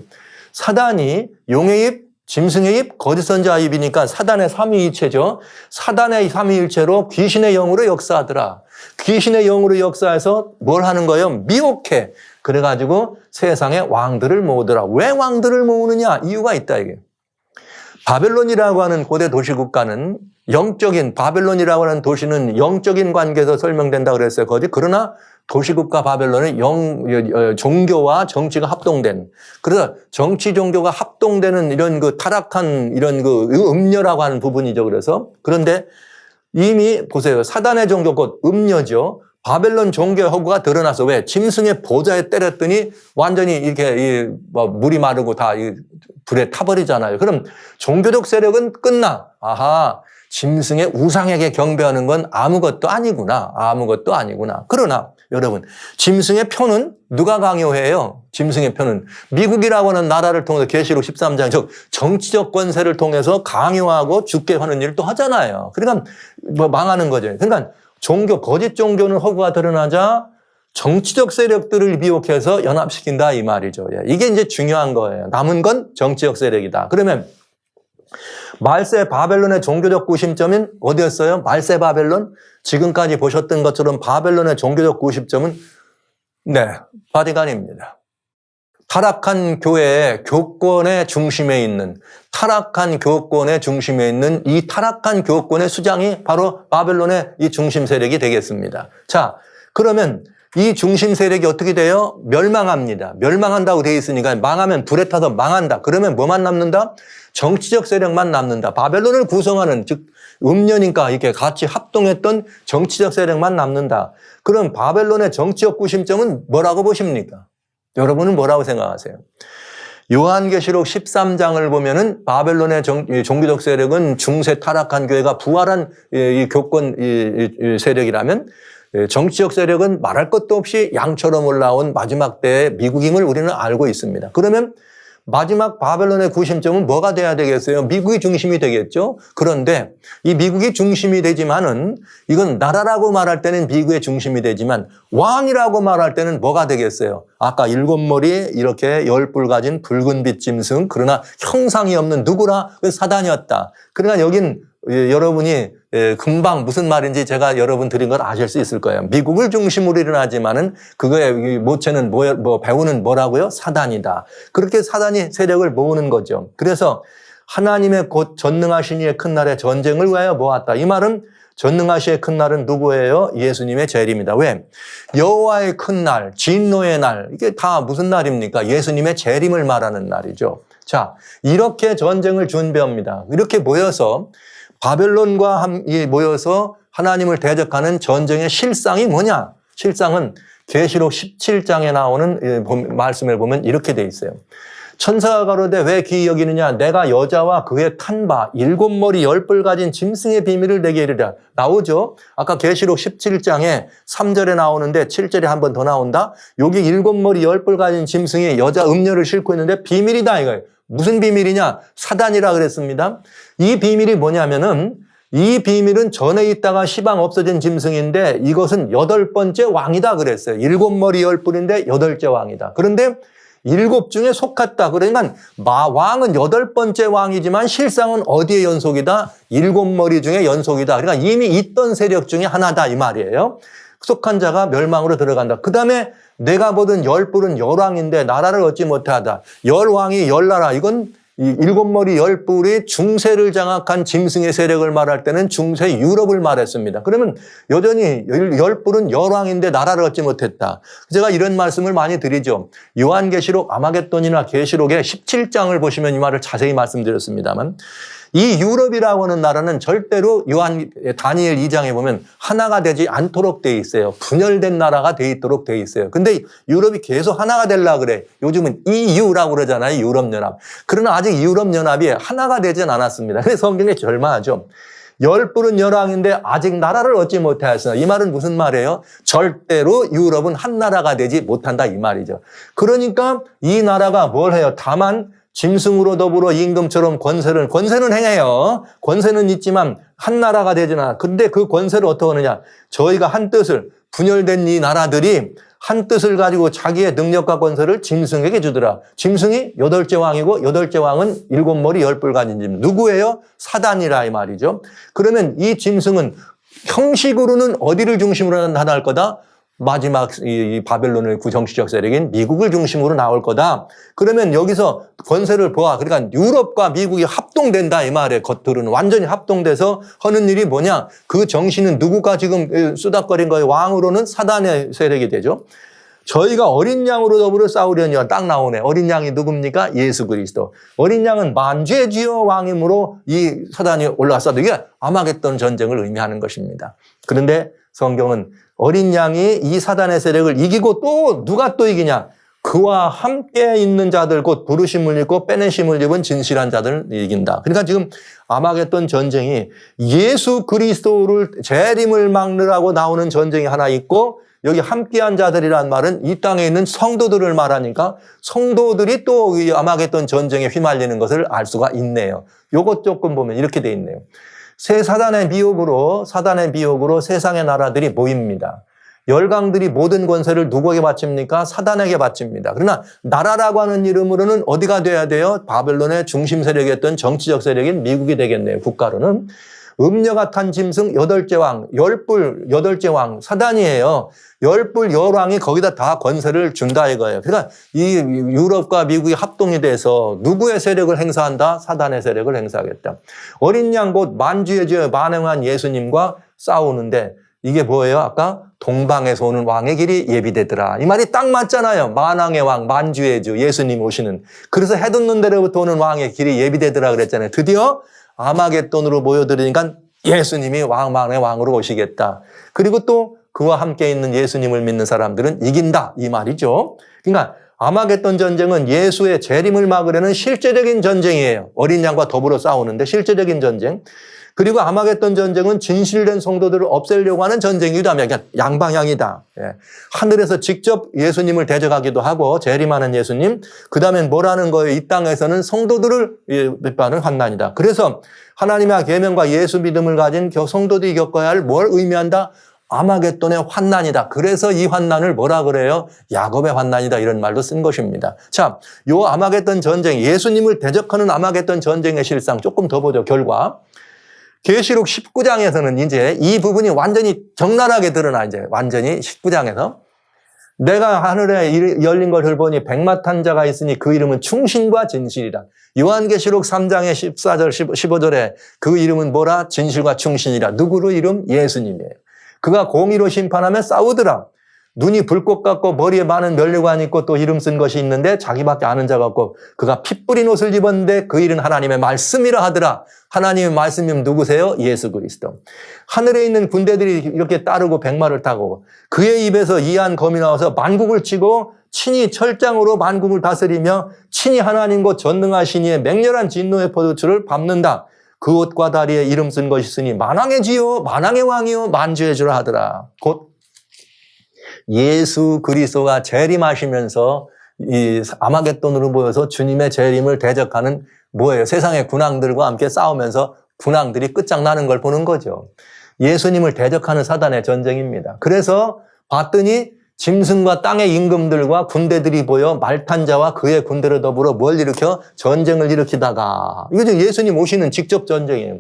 사단이 용의 입, 짐승의 입, 거짓 선지자 입이니까 사단의 삼위일체죠. 사단의 삼위일체로 귀신의 영으로 역사하더라. 귀신의 영으로 역사해서 뭘 하는 거예요? 미혹해. 그래가지고 세상의 왕들을 모으더라. 왜 왕들을 모으느냐? 이유가 있다 이게. 바벨론이라고 하는 고대 도시국가는 영적인, 바벨론이라고 하는 도시는 영적인 관계에서 설명된다 그랬어요. 거기. 그러나 도시국가 바벨론은 종교와 정치가 합동된, 그래서 정치 종교가 합동되는 이런 그 타락한 이런 그 음녀라고 하는 부분이죠. 그런데 이미 보세요. 사단의 종교 곧 음녀죠. 바벨론 종교의 허구가 드러나서 왜? 짐승의 보좌에 때렸더니 완전히 이렇게 물이 마르고 다 불에 타버리잖아요. 그럼 종교적 세력은 끝나. 아하, 짐승의 우상에게 경배하는 건 아무것도 아니구나. 아무것도 아니구나. 그러나 여러분, 짐승의 표는 누가 강요해요? 짐승의 표는 미국이라고 하는 나라를 통해서 계시록 13장 즉 정치적 권세를 통해서 강요하고 죽게 하는 일을 또 하잖아요. 그러니까 뭐 망하는 거죠. 그러니까 거짓 종교는 허구가 드러나자 정치적 세력들을 미혹해서 연합시킨다 이 말이죠. 이게 이제 중요한 거예요. 남은 건 정치적 세력이다. 그러면 말세 바벨론의 종교적 구심점은 어디였어요? 말세 바벨론? 지금까지 보셨던 것처럼 바벨론의 종교적 구심점은 바티칸입니다. 타락한 교회의 교권의 중심에 있는 이 타락한 교권의 수장이 바로 바벨론의 이 중심 세력이 되겠습니다. 자, 그러면 이 중심 세력이 어떻게 돼요? 멸망합니다. 멸망한다고 되어 있으니까 망하면 불에 타서 망한다. 그러면 뭐만 남는다? 정치적 세력만 남는다. 바벨론을 구성하는 즉 음녀니까 이렇게 같이 합동했던 정치적 세력만 남는다. 그럼 바벨론의 정치적 구심점은 뭐라고 보십니까? 여러분은 뭐라고 생각하세요? 요한계시록 13장을 보면은 바벨론의 종교적 세력은 중세 타락한 교회가 부활한 이 교권 세력이라면 정치적 세력은 말할 것도 없이 양처럼 올라온 마지막 때의 미국임을 우리는 알고 있습니다. 그러면 마지막 바벨론의 구심점은 뭐가 돼야 되겠어요? 미국이 중심이 되겠죠? 그런데 이 미국이 중심이 되지만은 이건 나라라고 말할 때는 미국의 중심이 되지만 왕이라고 말할 때는 뭐가 되겠어요? 아까 7머리 이렇게 10뿔 가진 붉은 빛 짐승 그러나 형상이 없는 누구라? 그 사단이었다. 그러니까 여긴 여러분이 금방 무슨 말인지 제가 여러분 드린 걸 아실 수 있을 거예요. 미국을 중심으로 일어나지만은 그거의 모체는 배우는 뭐라고요? 사단이다. 그렇게 사단이 세력을 모으는 거죠. 그래서 하나님의 곧 전능하신 이의 큰 날에 전쟁을 위하여 모았다. 이 말은 전능하신 이의 큰 날은 누구예요? 예수님의 재림이다. 왜? 여호와의 큰 날, 진노의 날 이게 다 무슨 날입니까? 예수님의 재림을 말하는 날이죠. 자, 이렇게 전쟁을 준비합니다. 이렇게 모여서 바벨론과 모여서 하나님을 대적하는 전쟁의 실상이 뭐냐? 실상은 계시록 17장에 나오는 말씀을 보면 이렇게 돼 있어요. 천사가 가로되 왜 귀히 여기느냐? 내가 여자와 그의 탄 바 7머리 10뿔 가진 짐승의 비밀을 내게 이르리라. 나오죠? 아까 계시록 17장에 3절에 나오는데 7절에 한 번 더 나온다. 여기 7머리 10뿔 가진 짐승이 여자 음녀를 싣고 있는데 비밀이다 이거예요. 무슨 비밀이냐? 사단이라 그랬습니다. 이 비밀이 뭐냐면은 이 비밀은 전에 있다가 시방 없어진 짐승인데 이것은 8번째 왕이다 그랬어요. 7머리 10뿔인데 8째 왕이다. 그런데 7 중에 속했다. 그러니까 왕은 8번째 왕이지만 실상은 어디에 연속이다? 7머리 중에 연속이다. 그러니까 이미 있던 세력 중에 하나다 이 말이에요. 속한 자가 멸망으로 들어간다. 그 다음에 내가 보던 10뿔은 열왕인데 나라를 얻지 못하다. 열왕이 열나라. 이건 7머리 10뿔이 중세를 장악한 짐승의 세력을 말할 때는 중세 유럽을 말했습니다. 그러면 여전히 10뿔은 열왕인데 나라를 얻지 못했다. 제가 이런 말씀을 많이 드리죠. 요한계시록 아마겟돈이나 계시록의 17장을 보시면 이 말을 자세히 말씀드렸습니다만 이 유럽이라고 하는 나라는 절대로 다니엘 2장에 보면 하나가 되지 않도록 돼 있어요. 분열된 나라가 돼 있도록 돼 있어요. 근데 유럽이 계속 하나가 되려고 그래. 요즘은 EU라고 그러잖아요. 유럽연합. 그러나 아직 유럽연합이 하나가 되진 않았습니다. 그래서 성경에 절망하죠. 10뿔은 열왕인데 아직 나라를 얻지 못하였으나 이 말은 무슨 말이에요? 절대로 유럽은 한 나라가 되지 못한다 이 말이죠. 그러니까 이 나라가 뭘 해요? 다만 짐승으로 더불어 임금처럼 권세는 행해요. 권세는 있지만 한 나라가 되진 않아. 근데 그 권세를 어떻게 하느냐? 저희가 한 뜻을 분열된 이 나라들이 한 뜻을 가지고 자기의 능력과 권세를 짐승에게 주더라. 짐승이 8째 왕이고 8째 왕은 7머리 10뿔 가진 짐승. 누구예요? 사단이라 이 말이죠. 그러면 이 짐승은 형식으로는 어디를 중심으로 나타날 거다? 마지막 이 바벨론의 구정치적 세력인 미국을 중심으로 나올 거다. 그러면 여기서 권세를 보아. 그러니까 유럽과 미국이 합동된다 이 말에 겉으로는 완전히 합동돼서 하는 일이 뭐냐? 그 정신은 누구가 지금 쓰닥거린 거예요? 왕으로는 사단의 세력이 되죠. 저희가 어린 양으로 더불어 싸우려니와 딱 나오네. 어린 양이 누굽니까? 예수 그리스도. 어린 양은 만죄지어 왕임으로 이 사단이 올라왔어도 이게 아마겟돈 전쟁을 의미하는 것입니다. 그런데 성경은 어린 양이 이 사단의 세력을 이기고 또 누가 또 이기냐? 그와 함께 있는 자들 곧 부르심을 입고 빼내심을 입은 진실한 자들을 이긴다. 그러니까 지금 아마겟돈 전쟁이 예수 그리스도를 재림을 막느라고 나오는 전쟁이 하나 있고 여기 함께한 자들이란 말은 이 땅에 있는 성도들을 말하니까 성도들이 또 이 아마겟돈 전쟁에 휘말리는 것을 알 수가 있네요. 요것 조금 보면 이렇게 돼 있네요. 새 사단의 미혹으로 세상의 나라들이 모입니다. 열강들이 모든 권세를 누구에게 바칩니까? 사단에게 바칩니다. 그러나 나라라고 하는 이름으로는 어디가 돼야 돼요? 바벨론의 중심 세력이었던 정치적 세력인 미국이 되겠네요. 국가로는. 음녀가 탄 짐승 8째 왕, 8째 왕, 사단이에요. 10왕이 거기다 다 권세를 준다 이거예요. 그러니까 이 유럽과 미국이 합동이 돼서 누구의 세력을 행사한다? 사단의 세력을 행사하겠다. 어린 양 곧 만주의 주 만행한 예수님과 싸우는데 이게 뭐예요? 아까 동방에서 오는 왕의 길이 예비되더라. 이 말이 딱 맞잖아요. 만왕의 왕, 만주의 주, 예수님 오시는. 그래서 해돋는 데로부터 오는 왕의 길이 예비되더라 그랬잖아요. 드디어 아마겟돈으로 모여들으니까 예수님이 왕만의 왕으로 오시겠다. 그리고 또 그와 함께 있는 예수님을 믿는 사람들은 이긴다. 이 말이죠. 그러니까 아마겟돈 전쟁은 예수의 재림을 막으려는 실제적인 전쟁이에요. 어린 양과 더불어 싸우는데 실제적인 전쟁. 그리고 아마겟돈 전쟁은 진실된 성도들을 없애려고 하는 전쟁이기도 합니다. 그러니까 양방향이다. 예. 하늘에서 직접 예수님을 대적하기도 하고 재림하는 예수님. 그 다음엔 뭐라는 거예요? 이 땅에서는 성도들을 핍박하는 환난이다. 그래서 하나님의 계명과 예수 믿음을 가진 성도들이 겪어야 할 뭘 의미한다? 아마겟돈의 환난이다. 그래서 이 환난을 뭐라 그래요? 야곱의 환난이다. 이런 말도 쓴 것입니다. 자, 요 아마겟돈 전쟁, 예수님을 대적하는 아마겟돈 전쟁의 실상 조금 더 보죠. 결과. 계시록 19장에서는 이제 이 부분이 완전히 적나라하게 드러나 이제 완전히 19장에서 내가 하늘에 열린 것을 보니 백마탄 자가 있으니 그 이름은 충신과 진실이라. 요한계시록 3장의 14절 15절에 그 이름은 뭐라? 진실과 충신이라. 누구로 이름? 예수님이에요. 그가 공의로 심판하며 싸우더라. 눈이 불꽃 같고 머리에 많은 면류관이 있고 또 이름 쓴 것이 있는데 자기밖에 아는 자가 없고 그가 피 뿌린 옷을 입었는데 그 일은 하나님의 말씀이라 하더라. 하나님의 말씀이면 누구세요? 예수 그리스도. 하늘에 있는 군대들이 이렇게 따르고 백마를 타고 그의 입에서 이한 검이 나와서 만국을 치고 친히 철장으로 만국을 다스리며 친히 하나님 곧 전능하신 이의 맹렬한 진노의 포도주를 밟는다. 그 옷과 다리에 이름 쓴 것이 있으니 만왕의 지요 만왕의 왕이요 만주의 주라 하더라. 곧 예수 그리스도가 재림하시면서 이 아마겟돈으로 모여서 주님의 재림을 대적하는 뭐예요? 세상의 군왕들과 함께 싸우면서 군왕들이 끝장나는 걸 보는 거죠. 예수님을 대적하는 사단의 전쟁입니다. 그래서 봤더니 짐승과 땅의 임금들과 군대들이 보여 말탄 자와 그의 군대를 더불어 뭘 일으켜? 전쟁을 일으키다가 이거 예수님 오시는 직접 전쟁이에요.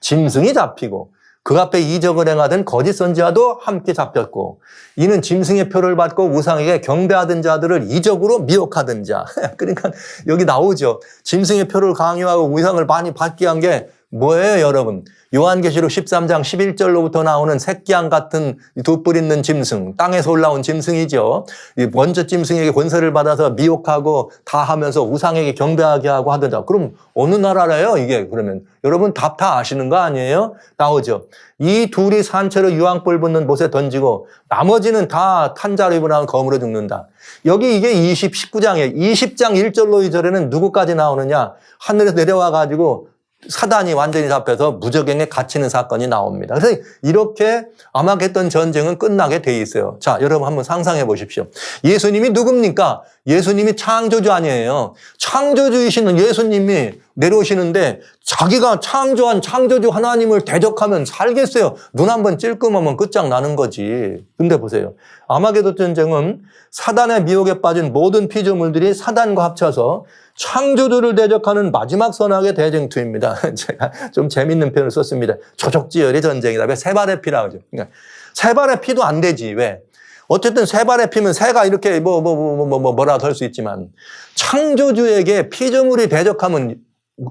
짐승이 잡히고 그 앞에 이적을 행하던 거짓 선지자도 함께 잡혔고 이는 짐승의 표를 받고 우상에게 경배하던 자들을 이적으로 미혹하던 자. 그러니까 여기 나오죠. 짐승의 표를 강요하고 우상을 많이 받게 한 게 뭐예요, 여러분? 요한계시록 13장 11절로부터 나오는 새끼양 같은 두 뿔 있는 짐승, 땅에서 올라온 짐승이죠. 먼저 짐승에게 권세를 받아서 미혹하고 다 하면서 우상에게 경배하게 하고 하더라. 그럼 어느 나라래요, 이게? 그러면 여러분 답 다 아시는 거 아니에요? 나오죠. 이 둘이 산채로 유황불 붙는 못에 던지고 나머지는 다 탄자로 입고 나온 검으로 죽는다. 여기 이게 19장이에요. 20장 1절로 2절에는 누구까지 나오느냐? 하늘에서 내려와 가지고 사단이 완전히 잡혀서 무적행에 갇히는 사건이 나옵니다. 그래서 이렇게 아마겟돈 전쟁은 끝나게 돼 있어요. 자, 여러분 한번 상상해 보십시오. 예수님이 누굽니까? 예수님이 창조주 아니에요. 창조주이신 예수님이 내려오시는데 자기가 창조한 창조주 하나님을 대적하면 살겠어요. 눈 한번 찔끔하면 끝장나는 거지. 근데 보세요. 아마겟돈 전쟁은 사단의 미혹에 빠진 모든 피조물들이 사단과 합쳐서 창조주를 대적하는 마지막 선악의 대쟁투입니다. 제가 좀 재밌는 표현을 썼습니다. 조족지혈의 전쟁이다. 왜? 세 발의 피라고 하죠. 그러니까 세 발의 피도 안 되지. 왜? 어쨌든 세 발의 피면 새가 이렇게 뭐라도 할 수 있지만 창조주에게 피조물이 대적하면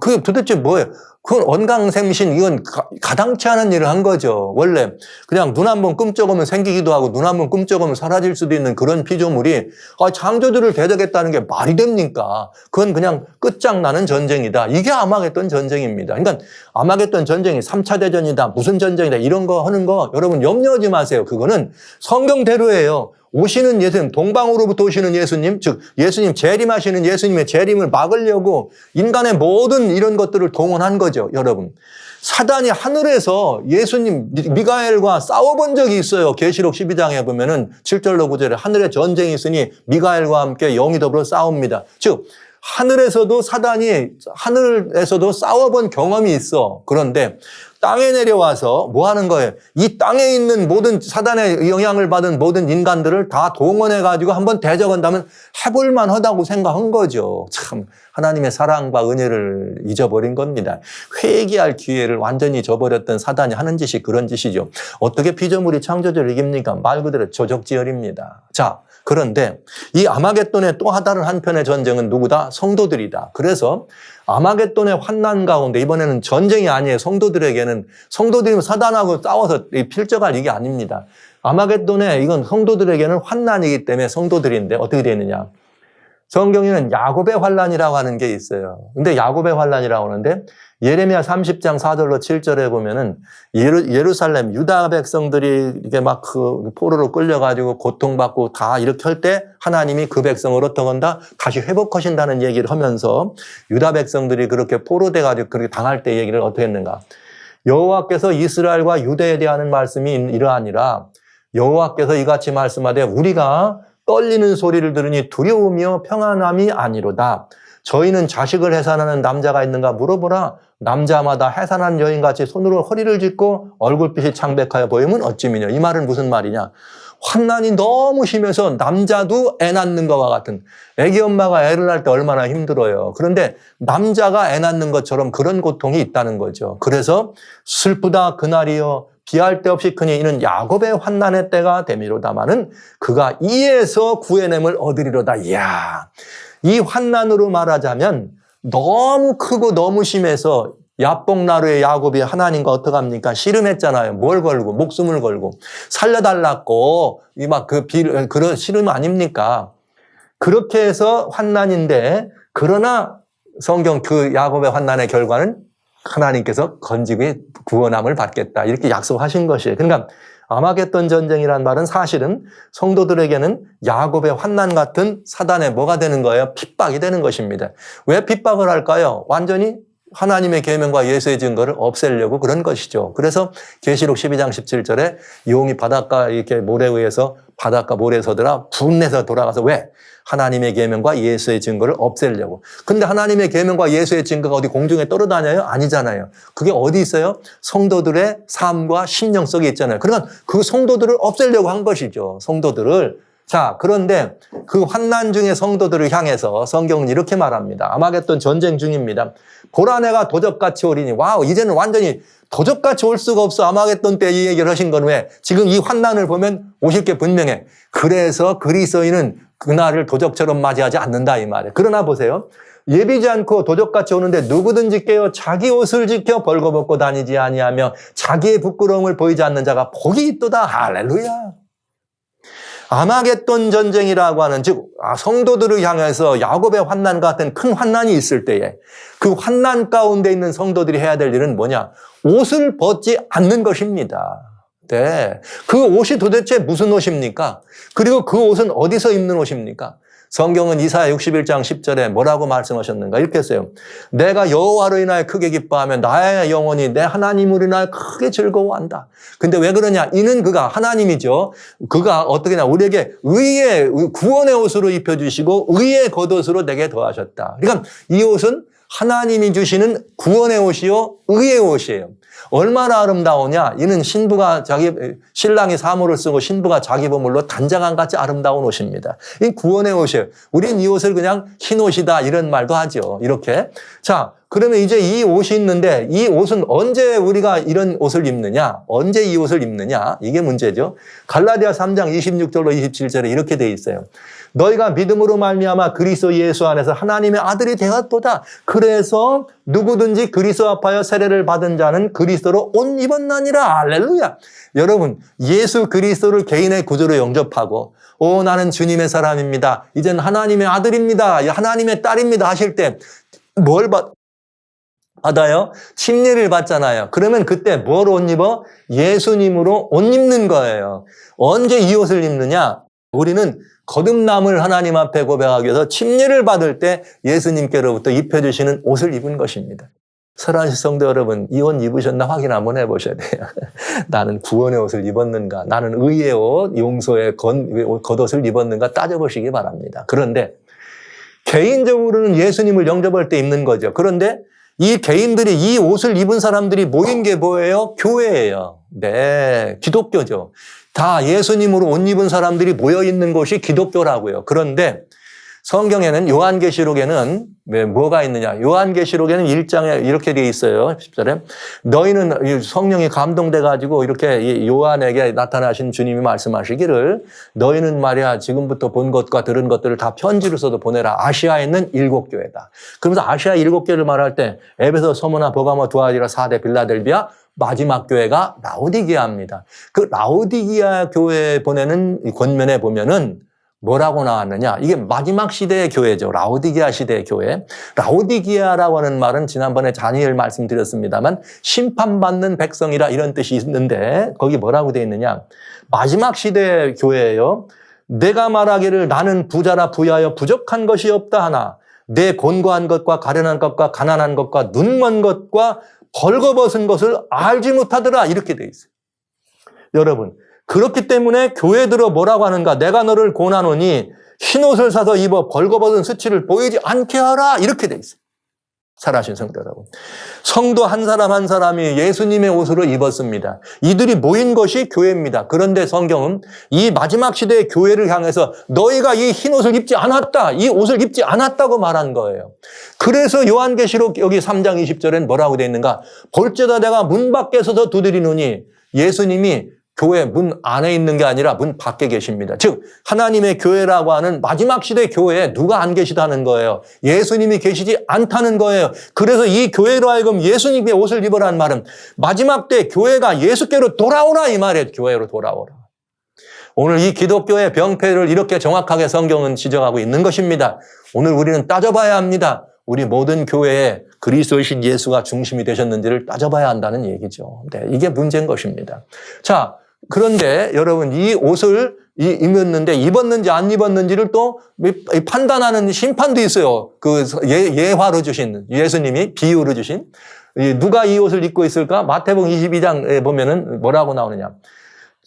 그게 도대체 뭐예요? 그건 언강생신, 이건 가당치 않은 일을 한 거죠. 원래 그냥 눈 한번 끔쩍하면 생기기도 하고 눈 한번 끔쩍하면 사라질 수도 있는 그런 피조물이 창조주를 대적했다는 게 말이 됩니까? 그건 그냥 끝장나는 전쟁이다. 이게 아마겟돈 전쟁입니다. 그러니까 아마겟돈 전쟁이 3차 대전이다, 무슨 전쟁이다 이런 거 하는 거 여러분 염려하지 마세요. 그거는 성경대로예요. 오시는 예수님, 동방으로부터 오시는 예수님, 즉 예수님 재림하시는 예수님의 재림을 막으려고 인간의 모든 이런 것들을 동원한 거죠, 여러분. 사단이 하늘에서 예수님 미가엘과 싸워본 적이 있어요. 계시록 12장에 보면은 7절로 9절에 하늘에 전쟁이 있으니 미가엘과 함께 영이 더불어 싸웁니다. 즉 하늘에서도 사단이 하늘에서도 싸워본 경험이 있어. 그런데 땅에 내려와서 뭐 하는 거예요? 이 땅에 있는 모든 사단의 영향을 받은 모든 인간들을 다 동원해가지고 한번 대적한다면 해볼만 하다고 생각한 거죠. 참, 하나님의 사랑과 은혜를 잊어버린 겁니다. 회개할 기회를 완전히 저버렸던 사단이 하는 짓이 그런 짓이죠. 어떻게 피조물이 창조주를 이깁니까? 말 그대로 조적지혈입니다. 자, 그런데 이 아마겟돈의 또 다른 한편의 전쟁은 누구다? 성도들이다. 그래서 아마겟돈의 환난 가운데 이번에는 전쟁이 아니에요. 성도들이 사단하고 싸워서 필적할 이게 아닙니다. 아마겟돈에 이건 성도들에게는 환난이기 때문에 성도들인데 어떻게 되느냐? 성경에는 야곱의 환난이라고 하는 게 있어요. 근데 야곱의 환난이라고 하는데 예레미야 30장 4절로 7절에 보면은 예루살렘 유다 백성들이 이게 막 그 포로로 끌려가지고 고통받고 다 이렇게 할 때 하나님이 그 백성을 어떻게 한다? 다시 회복하신다는 얘기를 하면서 유다 백성들이 그렇게 포로돼가지고 그렇게 당할 때 얘기를 어떻게 했는가? 여호와께서 이스라엘과 유대에 대한 말씀이 이러하니라. 여호와께서 이같이 말씀하되 우리가 떨리는 소리를 들으니 두려우며 평안함이 아니로다. 저희는 자식을 해산하는 남자가 있는가 물어보라. 남자마다 해산한 여인같이 손으로 허리를 짚고 얼굴빛이 창백하여 보이면 어찌미냐. 이 말은 무슨 말이냐. 환난이 너무 심해서 남자도 애 낳는 것과 같은, 애기 엄마가 애를 낳을 때 얼마나 힘들어요. 그런데 남자가 애 낳는 것처럼 그런 고통이 있다는 거죠. 그래서 슬프다 그날이여 비할 데 없이 크니 이는 야곱의 환난의 때가 되미로다마는 그가 이에서 구해냄을 얻으리로다. 이야, 이 환난으로 말하자면 너무 크고 너무 심해서 야복나루의 야곱이 하나님과 어떡합니까? 씨름했잖아요. 뭘 걸고? 목숨을 걸고. 살려달라고. 그런 씨름 아닙니까? 그렇게 해서 환난인데, 그러나 성경 그 야곱의 환난의 결과는 하나님께서 건지고 구원함을 받겠다. 이렇게 약속하신 것이에요. 그러니까 아마겟돈 전쟁이란 말은 사실은 성도들에게는 야곱의 환난 같은 사단의 뭐가 되는 거예요? 핍박이 되는 것입니다. 왜 핍박을 할까요? 완전히 하나님의 계명과 예수의 증거를 없애려고 그런 것이죠. 그래서 계시록 12장 17절에 용이 바닷가 이렇게 모래에 의해서 바닷가 모래에 서더라 분내서 돌아가서 왜? 하나님의 계명과 예수의 증거를 없애려고. 근데 하나님의 계명과 예수의 증거가 어디 공중에 떠돌아다녀요? 아니잖아요. 그게 어디 있어요? 성도들의 삶과 심령 속에 있잖아요. 그러니까 그 성도들을 없애려고 한 것이죠. 성도들을. 자, 그런데 그 환난 중의 성도들을 향해서 성경은 이렇게 말합니다. 아마겟돈 전쟁 중입니다. 보라 내가 도적같이 오리니. 와우, 이제는 완전히 도적같이 올 수가 없어. 아마겟돈 때 이 얘기를 하신 건 왜? 지금 이 환난을 보면 오실 게 분명해. 그래서 그리스도인은 그날을 도적처럼 맞이하지 않는다 이 말이에요. 그러나 보세요. 예비지 않고 도적같이 오는데 누구든지 깨어 자기 옷을 지켜 벌거벗고 다니지 아니하며 자기의 부끄러움을 보이지 않는 자가 복이 있도다. 할렐루야. 아마겟돈 전쟁이라고 하는 즉 성도들을 향해서 야곱의 환난 같은 큰 환난이 있을 때에 그 환난 가운데 있는 성도들이 해야 될 일은 뭐냐? 옷을 벗지 않는 것입니다. 네. 그 옷이 도대체 무슨 옷입니까? 그리고 그 옷은 어디서 입는 옷입니까? 성경은 이사야 61장 10절에 뭐라고 말씀하셨는가? 이렇게 했어요. 내가 여호와로 인하여 크게 기뻐하며 나의 영혼이 내 하나님으로 인하여 크게 즐거워한다. 근데 왜 그러냐? 이는 그가 하나님이죠. 그가 어떻게 냐 우리에게 의의 구원의 옷으로 입혀주시고 의의 겉옷으로 내게 더하셨다. 그러니까 이 옷은 하나님이 주시는 구원의 옷이요 의의 옷이에요. 얼마나 아름다우냐? 이는 신랑이 사모를 쓰고 신부가 자기 보물로 단장한같이 아름다운 옷입니다. 이 구원의 옷이에요. 우린 이 옷을 그냥 흰 옷이다 이런 말도 하죠. 이렇게. 자, 그러면 이제 이 옷이 있는데 이 옷은 언제 우리가 이런 옷을 입느냐? 언제 이 옷을 입느냐? 이게 문제죠. 갈라디아 3장 26절로 27절에 이렇게 돼 있어요. 너희가 믿음으로 말미암아 그리스도 예수 안에서 하나님의 아들이 되었도다. 그래서 누구든지 그리스도 앞하여 세례를 받은 자는 그리스도로 옷 입었나니라. 할렐루야. 여러분, 예수 그리스도를 개인의 구주로 영접하고 나는 주님의 사람입니다. 이젠 하나님의 아들입니다. 하나님의 딸입니다 하실 때 뭘 받아요? 침례를 받잖아요. 그러면 그때 뭘 옷 입어? 예수님으로 옷 입는 거예요. 언제 이 옷을 입느냐? 우리는 거듭남을 하나님 앞에 고백하기 위해서 침례를 받을 때 예수님께로부터 입혀주시는 옷을 입은 것입니다. 사랑하는 성도 여러분, 이 옷 입으셨나 확인 한번 해보셔야 돼요. 나는 구원의 옷을 입었는가? 나는 의의 옷, 용서의 겉옷을 입었는가? 따져보시기 바랍니다. 그런데 개인적으로는 예수님을 영접할 때 입는 거죠. 그런데 이 개인들이 이 옷을 입은 사람들이 모인 게 뭐예요? 교회예요. 네, 기독교죠. 다 예수님으로 옷 입은 사람들이 모여 있는 곳이 기독교라고요. 그런데 성경에는 요한계시록에는 뭐가 있느냐? 요한계시록에는 1장에 이렇게 돼 있어요. 10절에 너희는 성령이 감동돼 가지고 이렇게 요한에게 나타나신 주님이 말씀하시기를 너희는 말이야 지금부터 본 것과 들은 것들을 다 편지로 써도 보내라. 아시아에 있는 7교회다. 그러면서 아시아 7교회를 말할 때 에베소, 서무나, 버가모, 두아디라, 사데, 빌라델비아 마지막 교회가 라오디게아입니다. 그 라오디게아 교회에 보내는 권면에 보면은 뭐라고 나왔느냐? 이게 마지막 시대의 교회죠. 라오디게아 시대의 교회. 라오디게아라고 하는 말은 지난번에 다니엘 말씀드렸습니다만 심판받는 백성이라 이런 뜻이 있는데 거기 뭐라고 되어 있느냐? 마지막 시대의 교회예요. 내가 말하기를 나는 부자라 부유하여 부족한 것이 없다 하나 내 곤고한 것과 가련한 것과 가난한 것과 눈먼 것과 벌거벗은 것을 알지 못하더라 이렇게 되어 있어요. 여러분 그렇기 때문에 교회 들어 뭐라고 하는가? 내가 너를 권하노니 흰옷을 사서 입어 벌거벗은 수치를 보이지 않게 하라 이렇게 돼 있어요. 살아신 성도 여러분. 성도 한 사람 한 사람이 예수님의 옷으로 입었습니다. 이들이 모인 것이 교회입니다. 그런데 성경은 이 마지막 시대의 교회를 향해서 너희가 이 흰옷을 입지 않았다. 이 옷을 입지 않았다고 말한 거예요. 그래서 요한계시록 여기 3장 20절엔 뭐라고 돼 있는가? 볼지어다 내가 문 밖에 서서 두드리노니 예수님이 교회 문 안에 있는 게 아니라 문 밖에 계십니다. 즉 하나님의 교회라고 하는 마지막 시대 교회에 누가 안 계시다는 거예요. 예수님이 계시지 않다는 거예요. 그래서 이 교회로 하여금 예수님의 옷을 입으라는 말은 마지막 때 교회가 예수께로 돌아오라 이 말이에요. 교회로 돌아오라. 오늘 이 기독교의 병폐를 이렇게 정확하게 성경은 지적하고 있는 것입니다. 오늘 우리는 따져봐야 합니다. 우리 모든 교회에 그리스도이신 예수가 중심이 되셨는지를 따져봐야 한다는 얘기죠. 네, 이게 문제인 것입니다. 자, 그런데 여러분 이 옷을 입었는지 안 입었는지를 또 판단하는 심판도 있어요. 그 예화로 주신 예수님이 비유로 주신 누가 이 옷을 입고 있을까? 마태복음 22장에 보면은 뭐라고 나오느냐?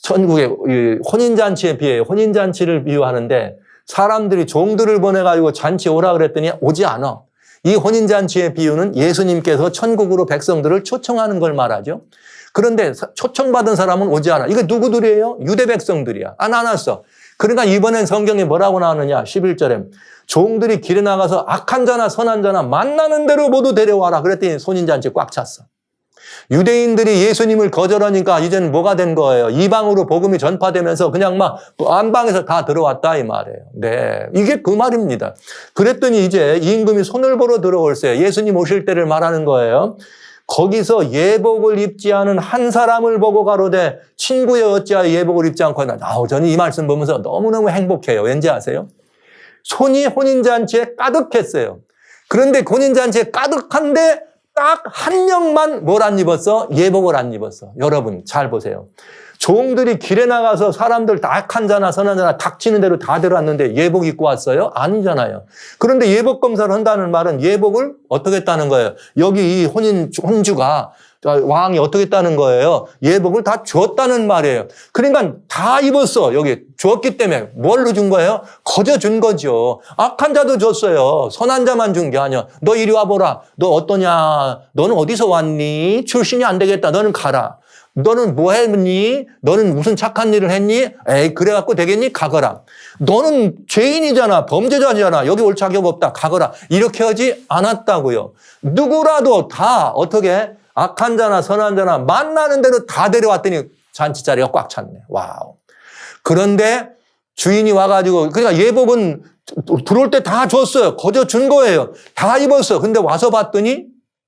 천국의 혼인잔치에 비해요. 혼인잔치를 비유하는데 사람들이 종들을 보내가지고 잔치 오라 그랬더니 오지 않아. 이 혼인잔치의 비유는 예수님께서 천국으로 백성들을 초청하는 걸 말하죠. 그런데 초청받은 사람은 오지 않아. 이게 누구들이에요? 유대 백성들이야. 안 왔어. 그러니까 이번엔 성경에 뭐라고 나오느냐? 11절에 종들이 길에 나가서 악한 자나 선한 자나 만나는 대로 모두 데려와라. 그랬더니 혼인잔치 꽉 찼어. 유대인들이 예수님을 거절하니까 이제는 뭐가 된 거예요? 이방으로 복음이 전파되면서 그냥 막 안방에서 다 들어왔다 이 말이에요. 네, 이게 그 말입니다. 그랬더니 이제 임금이 손을 보러 들어올세요. 예수님 오실 때를 말하는 거예요. 거기서 예복을 입지 않은 한 사람을 보고 가로되 친구여 어찌하여 예복을 입지 않고 하나. 저는 이 말씀 보면서 너무너무 행복해요. 왠지 아세요? 손이 혼인잔치에 가득했어요. 그런데 혼인잔치에 가득한데 딱 한 명만 뭘 안 입었어? 예복을 안 입었어. 여러분 잘 보세요. 종들이 길에 나가서 사람들 다 악한 자나 선한 자나 닥치는 대로 다 들어왔는데 예복 입고 왔어요? 아니잖아요. 그런데 예복 검사를 한다는 말은 예복을 어떻게 했다는 거예요? 여기 이 혼주가 왕이 어떻게 했다는 거예요? 예복을 다 주었다는 말이에요. 그러니까 다 입었어. 여기 주었기 때문에 뭘로 준 거예요? 거저 준 거죠. 악한 자도 줬어요. 선한 자만 준 게 아니야. 너 이리 와보라. 너 어떠냐? 너는 어디서 왔니? 출신이 안 되겠다. 너는 가라. 너는 뭐 했니? 너는 무슨 착한 일을 했니? 에이 그래갖고 되겠니? 가거라. 너는 죄인이잖아. 범죄자잖아. 여기 올 자격 없다. 가거라. 이렇게 하지 않았다고요. 누구라도 다 어떻게 악한 자나 선한 자나 만나는 대로 다 데려왔더니 잔치 자리가 꽉 찼네. 와우. 그런데 주인이 와가지고 그러니까 예복은 들어올 때 다 줬어요. 거저 준 거예요. 다 입었어. 근데 와서 봤더니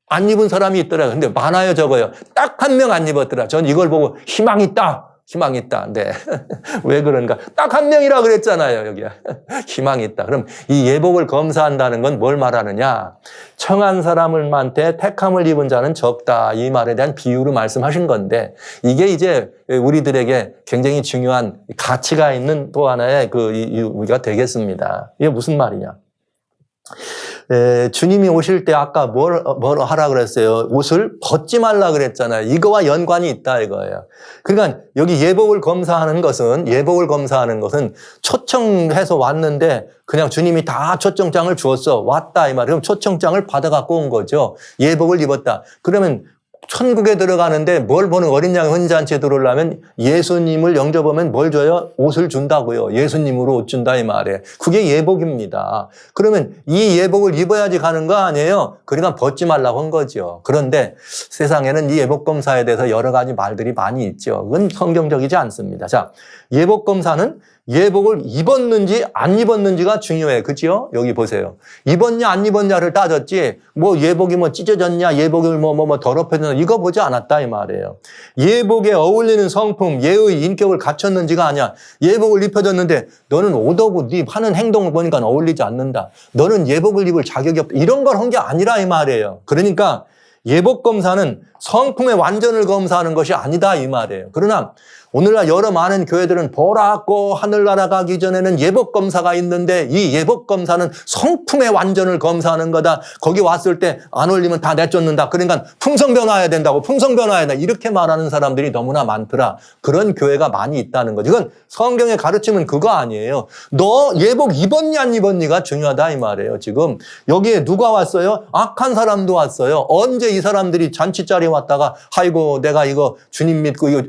안 입은 사람이 있더라고요. 근데 많아요, 적어요. 딱 한 명 안 입었더라. 전 이걸 보고 희망 있다. 희망 있다. 네. 왜 그런가? 딱 한 명이라 그랬잖아요, 여기야. 희망이 있다. 그럼 이 예복을 검사한다는 건 뭘 말하느냐? 청한 사람을한테 택함을 입은 자는 적다. 이 말에 대한 비유로 말씀하신 건데 이게 이제 우리들에게 굉장히 중요한 가치가 있는 또 하나의 우리가 되겠습니다. 이게 무슨 말이냐? 주님이 오실 때 아까 뭘 하라 그랬어요? 옷을 벗지 말라 그랬잖아요. 이거와 연관이 있다 이거예요. 그러니까 여기 예복을 검사하는 것은 초청해서 왔는데 그냥 주님이 다 초청장을 주었어. 왔다 이 말이에요. 그럼 초청장을 받아갖고 온 거죠. 예복을 입었다. 그러면 천국에 들어가는데 뭘 보는 어린 양 혼잔치에 들어오려면 예수님을 영접하면 뭘 줘요? 옷을 준다고요. 예수님으로 옷 준다 이 말이에요. 그게 예복입니다. 그러면 이 예복을 입어야지 가는 거 아니에요? 그러니까 벗지 말라고 한 거죠. 그런데 세상에는 이 예복 검사에 대해서 여러 가지 말들이 많이 있죠. 그건 성경적이지 않습니다. 자, 예복 검사는 예복을 입었는지 안 입었는지가 중요해. 그죠? 여기 보세요. 입었냐 안 입었냐를 따졌지 뭐 예복이 뭐 찢어졌냐 예복을 뭐 더럽혀졌냐 이거 보지 않았다 이 말이에요. 예복에 어울리는 성품 예의 인격을 갖췄는지가 아니야. 예복을 입혀줬는데 너는 옷하고 네 하는 행동을 보니까 어울리지 않는다. 너는 예복을 입을 자격이 없다. 이런 걸 한 게 아니라 이 말이에요. 그러니까 예복 검사는 성품의 완전을 검사하는 것이 아니다 이 말이에요. 그러나 오늘날 여러 많은 교회들은 보라고 하늘나라 가기 전에는 예복 검사가 있는데 이 예복 검사는 성품의 완전을 검사하는 거다. 거기 왔을 때 안 어울리면 다 내쫓는다. 그러니까 풍성 변화해야 된다고 풍성 변화해야 된다. 이렇게 말하는 사람들이 너무나 많더라. 그런 교회가 많이 있다는 거죠. 이건 성경의 가르침은 그거 아니에요. 너 예복 입었냐 안 입었니가 중요하다 이 말이에요. 지금 여기에 누가 왔어요? 악한 사람도 왔어요. 언제 이 사람들이 잔치 자리에 왔다가 아이고 내가 이거 주님 믿고 이거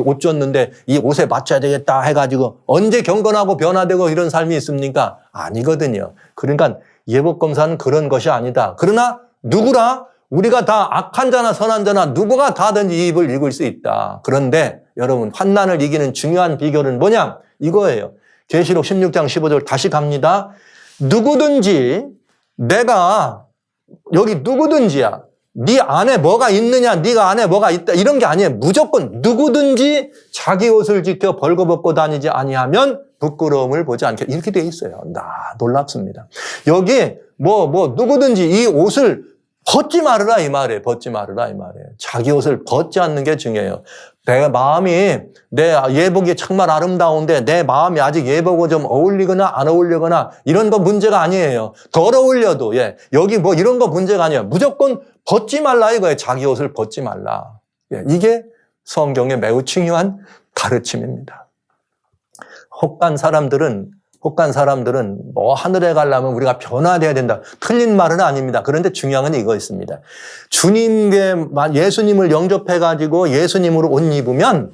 옷 줬는데 이 옷에 맞춰야 되겠다 해가지고 언제 경건하고 변화되고 이런 삶이 있습니까? 아니거든요. 그러니까 예복검사는 그런 것이 아니다. 그러나 누구라? 우리가 다 악한 자나 선한 자나 누구가 다든지 입을 읽을 수 있다. 그런데 여러분 환난을 이기는 중요한 비결은 뭐냐? 이거예요. 계시록 16장 15절 다시 갑니다. 누구든지 내가 여기 누구든지야. 네 안에 뭐가 있느냐, 네가 안에 뭐가 있다 이런 게 아니에요. 무조건 누구든지 자기 옷을 지켜 벌거벗고 다니지 아니하면 부끄러움을 보지 않게 이렇게 돼 있어요. 놀랍습니다. 여기 누구든지 이 옷을 벗지 말으라 이 말이에요. 벗지 말으라 이 말이에요. 자기 옷을 벗지 않는 게 중요해요. 내 마음이 내 예복이 정말 아름다운데 내 마음이 아직 예복과 좀 어울리거나 안 어울리거나 이런 거 문제가 아니에요. 덜 어울려도 여기 뭐 이런 거 문제가 아니에요. 무조건 벗지 말라 이거예요. 자기 옷을 벗지 말라. 이게 성경의 매우 중요한 가르침입니다. 혹간 사람들은 뭐 하늘에 가려면 우리가 변화돼야 된다. 틀린 말은 아닙니다. 그런데 중요한 건 이거 있습니다. 예수님을 영접해가지고 예수님으로 옷 입으면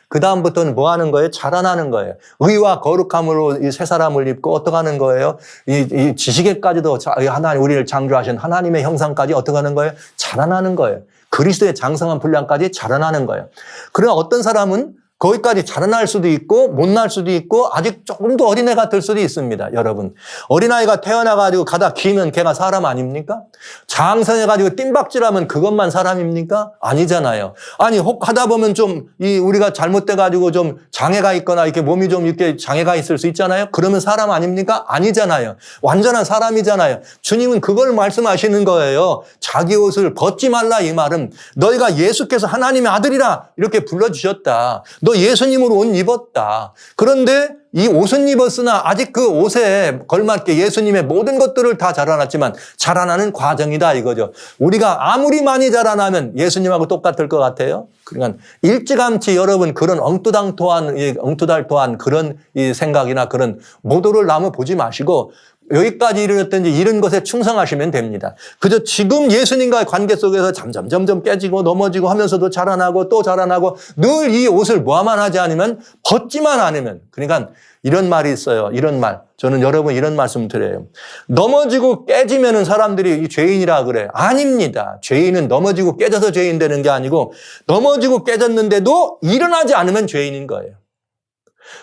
그 다음부터는 뭐 하는 거예요? 자라나는 거예요. 의와 거룩함으로 이 새 사람을 입고 어떻게 하는 거예요? 이 지식에까지도 하나님 우리를 창조하신 하나님의 형상까지 어떻게 하는 거예요? 자라나는 거예요. 그리스도의 장성한 분량까지 자라나는 거예요. 그러나 어떤 사람은 거기까지 자라날 수도 있고 못 날 수도 있고 아직 조금 더 어린애 같을 수도 있습니다. 여러분 어린아이가 태어나가지고 가다 기면 걔가 사람 아닙니까? 장성해가지고 뜀박질하면 그것만 사람입니까? 아니잖아요. 아니 혹 하다 보면 좀 우리가 잘못돼가지고 좀 장애가 있거나 이렇게 몸이 좀 이렇게 장애가 있을 수 있잖아요. 그러면 사람 아닙니까? 아니잖아요. 완전한 사람이잖아요. 주님은 그걸 말씀하시는 거예요. 자기 옷을 벗지 말라 이 말은 너희가 예수께서 하나님의 아들이라 이렇게 불러주셨다. 너 예수님으로 옷 입었다. 그런데 이 옷은 입었으나 아직 그 옷에 걸맞게 예수님의 모든 것들을 다 자라났지만 자라나는 과정이다 이거죠. 우리가 아무리 많이 자라나면 예수님하고 똑같을 것 같아요. 그러니까 일찌감치 여러분 그런 엉투달토한 그런 이 생각이나 그런 모도를 남아 보지 마시고 여기까지 이르렀든지 이런 것에 충성하시면 됩니다. 그저 지금 예수님과의 관계 속에서 점점 깨지고 넘어지고 하면서도 자라나고 또 자라나고 늘 이 옷을 모아만 하지 않으면 벗지만 않으면 그러니까 이런 말이 있어요. 이런 말. 저는 여러분 이런 말씀 드려요. 넘어지고 깨지면은 사람들이 죄인이라 그래. 아닙니다. 죄인은 넘어지고 깨져서 죄인 되는 게 아니고 넘어지고 깨졌는데도 일어나지 않으면 죄인인 거예요.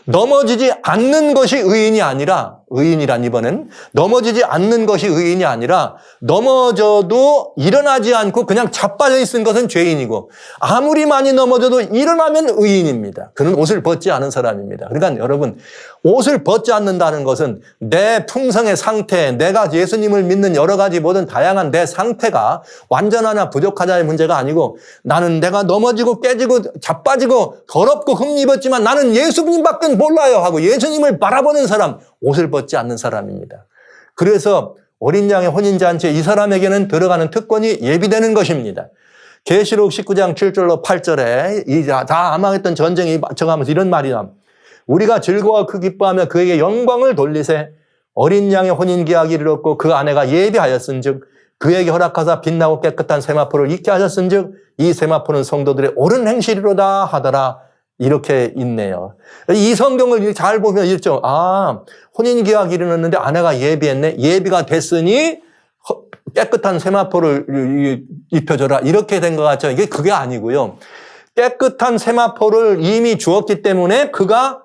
넘어지지 않는 것이 의인이란 이번엔 넘어지지 않는 것이 의인이 아니라 넘어져도 일어나지 않고 그냥 자빠져 있는 것은 죄인이고 아무리 많이 넘어져도 일어나면 의인입니다. 그는 옷을 벗지 않은 사람입니다. 그러니까 여러분 옷을 벗지 않는다는 것은 내 품성의 상태, 내가 예수님을 믿는 여러 가지 모든 다양한 내 상태가 완전하냐 부족하냐의 문제가 아니고 나는 내가 넘어지고 깨지고 자빠지고 더럽고 흠입었지만 나는 예수님밖에 몰라요 하고 예수님을 바라보는 사람, 옷을 벗지 않는 사람입니다. 그래서 어린 양의 혼인잔치에 이 사람에게는 들어가는 특권이 예비되는 것입니다. 계시록 19장 7절로 8절에 다 아망했던 전쟁이 맞춰가면서 이런 말이야. 우리가 즐거워 그 기뻐하며 그에게 영광을 돌리세. 어린 양의 혼인 계약이 이르렀고 그 아내가 예비하였은즉 그에게 허락하사 빛나고 깨끗한 세마포를 입게 하셨은즉 이 세마포는 성도들의 옳은 행실이로다 하더라. 이렇게 있네요. 이 성경을 잘 보면 이렇죠. 혼인 계약이 이르렀는데 아내가 예비했네. 예비가 됐으니 깨끗한 세마포를 입혀줘라. 이렇게 된 것 같죠. 그게 아니고요. 깨끗한 세마포를 이미 주었기 때문에 그가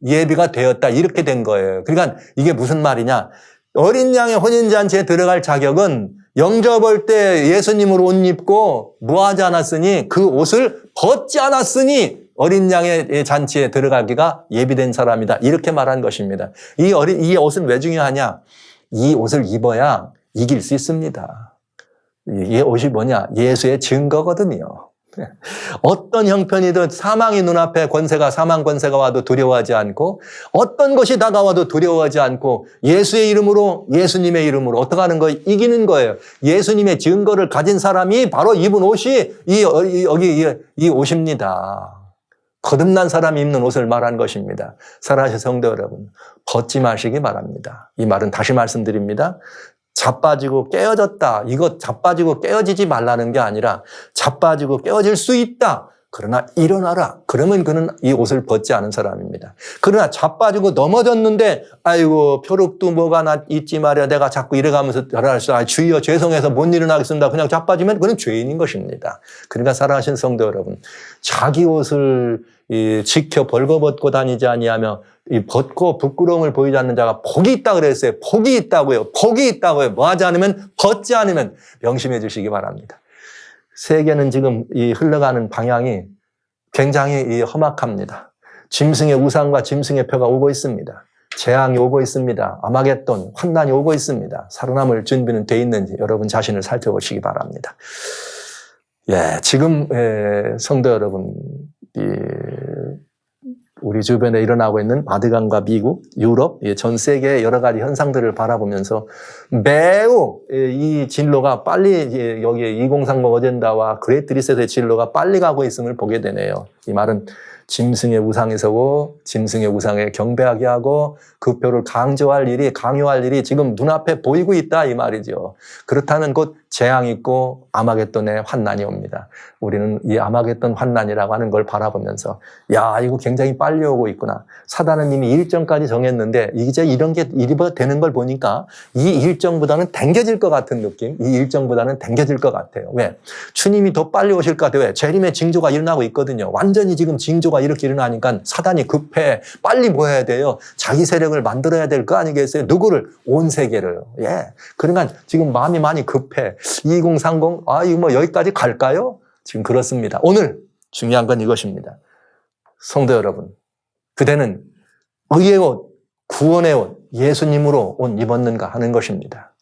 예비가 되었다. 이렇게 된 거예요. 그러니까 이게 무슨 말이냐. 어린 양의 혼인잔치에 들어갈 자격은 영접할 때 예수님으로 옷 입고 무하지 않았으니 그 옷을 벗지 않았으니 어린 양의 잔치에 들어가기가 예비된 사람이다. 이렇게 말한 것입니다. 이 옷은 왜 중요하냐? 이 옷을 입어야 이길 수 있습니다. 이 옷이 뭐냐? 예수의 증거거든요. 어떤 형편이든 사망이 눈앞에 사망 권세가 와도 두려워하지 않고 어떤 것이 다가와도 두려워하지 않고 예수의 이름으로 예수님의 이름으로 어떻게 하는 거예요? 이기는 거예요. 예수님의 증거를 가진 사람이 바로 입은 옷이 이 옷입니다. 거듭난 사람이 입는 옷을 말한 것입니다. 사랑하는 성도 여러분, 벗지 마시기 바랍니다. 이 말은 다시 말씀드립니다. 자빠지고 깨어졌다. 이거 자빠지고 깨어지지 말라는 게 아니라 자빠지고 깨어질 수 있다. 그러나 일어나라. 그러면 그는 이 옷을 벗지 않은 사람입니다. 그러나 자빠지고 넘어졌는데 아이고 표룩도 뭐가 있지 말이야. 내가 자꾸 이래가면서 주여 죄송해서 못 일어나겠습니다. 그냥 자빠지면 그는 죄인인 것입니다. 그러니까 사랑하신 성도 여러분, 자기 옷을 지켜 벌거벗고 다니지 아니하며 벗고 부끄러움을 보이지 않는 자가 복이 있다 그랬어요. 복이 있다고요. 복이 있다고요. 뭐 하지 않으면 벗지 않으면 명심해 주시기 바랍니다. 세계는 지금 흘러가는 방향이 굉장히 험악합니다. 짐승의 우상과 짐승의 표가 오고 있습니다. 재앙이 오고 있습니다. 아마겟돈, 환난이 오고 있습니다. 살아남을 준비는 돼 있는지 여러분 자신을 살펴보시기 바랍니다. 지금 성도 여러분, 우리 주변에 일어나고 있는 바티칸과 미국, 유럽, 전 세계의 여러 가지 현상들을 바라보면서 매우 이 진로가 빨리 여기 2030 어젠다와 그레이트 리셋의 진로가 빨리 가고 있음을 보게 되네요. 이 말은 짐승의 우상에 서고 짐승의 우상에 경배하게 하고 그 표를 강요할 일이 지금 눈앞에 보이고 있다 이 말이죠. 그렇다면 곧 재앙이 있고 아마겟돈의 환난이 옵니다. 우리는 이 아마겟돈 환난이라고 하는 걸 바라보면서 이거 굉장히 빨리 오고 있구나. 사단은 이미 일정까지 정했는데 이제 이런 게 되는 걸 보니까 이 일정보다는 당겨질 것 같은 느낌, 이 일정보다는 당겨질 것 같아요. 왜? 주님이 더 빨리 오실 것 같아요. 왜? 재림의 징조가 일어나고 있거든요. 완전히 지금 징조가 이렇게 일어나니까 사단이 급해. 빨리 뭐 해야 돼요? 자기 세력을 만들어야 될 거 아니겠어요? 누구를? 온 세계를. 그러니까 지금 마음이 많이 급해. 2030, 이거 뭐 여기까지 갈까요? 지금 그렇습니다. 오늘 중요한 건 이것입니다. 성도 여러분, 그대는 의의 옷, 구원의 옷, 예수님으로 옷 입었는가 하는 것입니다.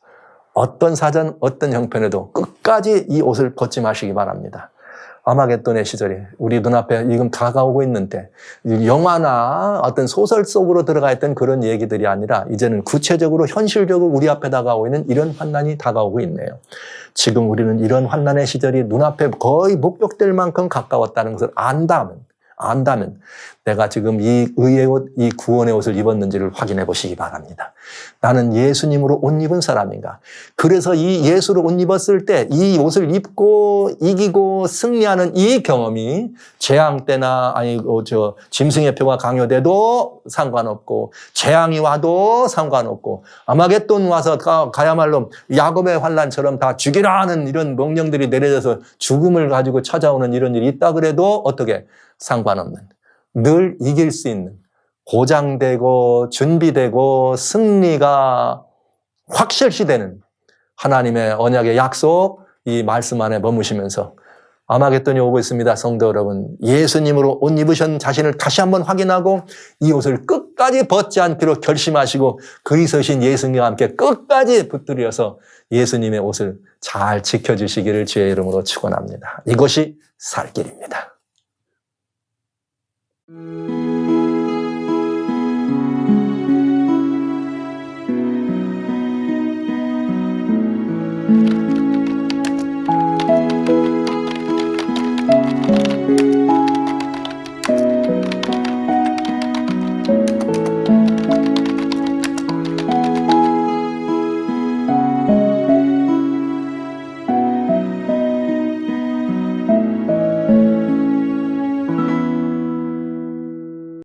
어떤 사전, 어떤 형편에도 끝까지 이 옷을 벗지 마시기 바랍니다. 아마겟돈의 시절이 우리 눈앞에 지금 다가오고 있는데 영화나 어떤 소설 속으로 들어가 있던 그런 얘기들이 아니라 이제는 구체적으로 현실적으로 우리 앞에 다가오고 있는 이런 환난이 다가오고 있네요. 지금 우리는 이런 환난의 시절이 눈앞에 거의 목격될 만큼 가까웠다는 것을 안다면 내가 지금 이 의의 옷, 이 구원의 옷을 입었는지를 확인해 보시기 바랍니다. 나는 예수님으로 옷 입은 사람인가? 그래서 이 예수로 옷 입었을 때 이 옷을 입고 이기고 승리하는 이 경험이 재앙 때나 짐승의 표가 강요돼도 상관없고 재앙이 와도 상관없고 아마겟돈 와서 가야말로 야곱의 환난처럼 다 죽이라 하는 이런 명령들이 내려져서 죽음을 가지고 찾아오는 이런 일이 있다 그래도 어떻게? 상관없는, 늘 이길 수 있는, 보장되고 준비되고 승리가 확실시되는 하나님의 언약의 약속, 이 말씀 안에 머무시면서 아마겟돈이 오고 있습니다. 성도 여러분, 예수님으로 옷 입으신 자신을 다시 한번 확인하고 이 옷을 끝까지 벗지 않기로 결심하시고 그리스도신 예수님과 함께 끝까지 붙들려서 예수님의 옷을 잘 지켜주시기를 주의 이름으로 축원합니다. 이것이 살 길입니다. 네.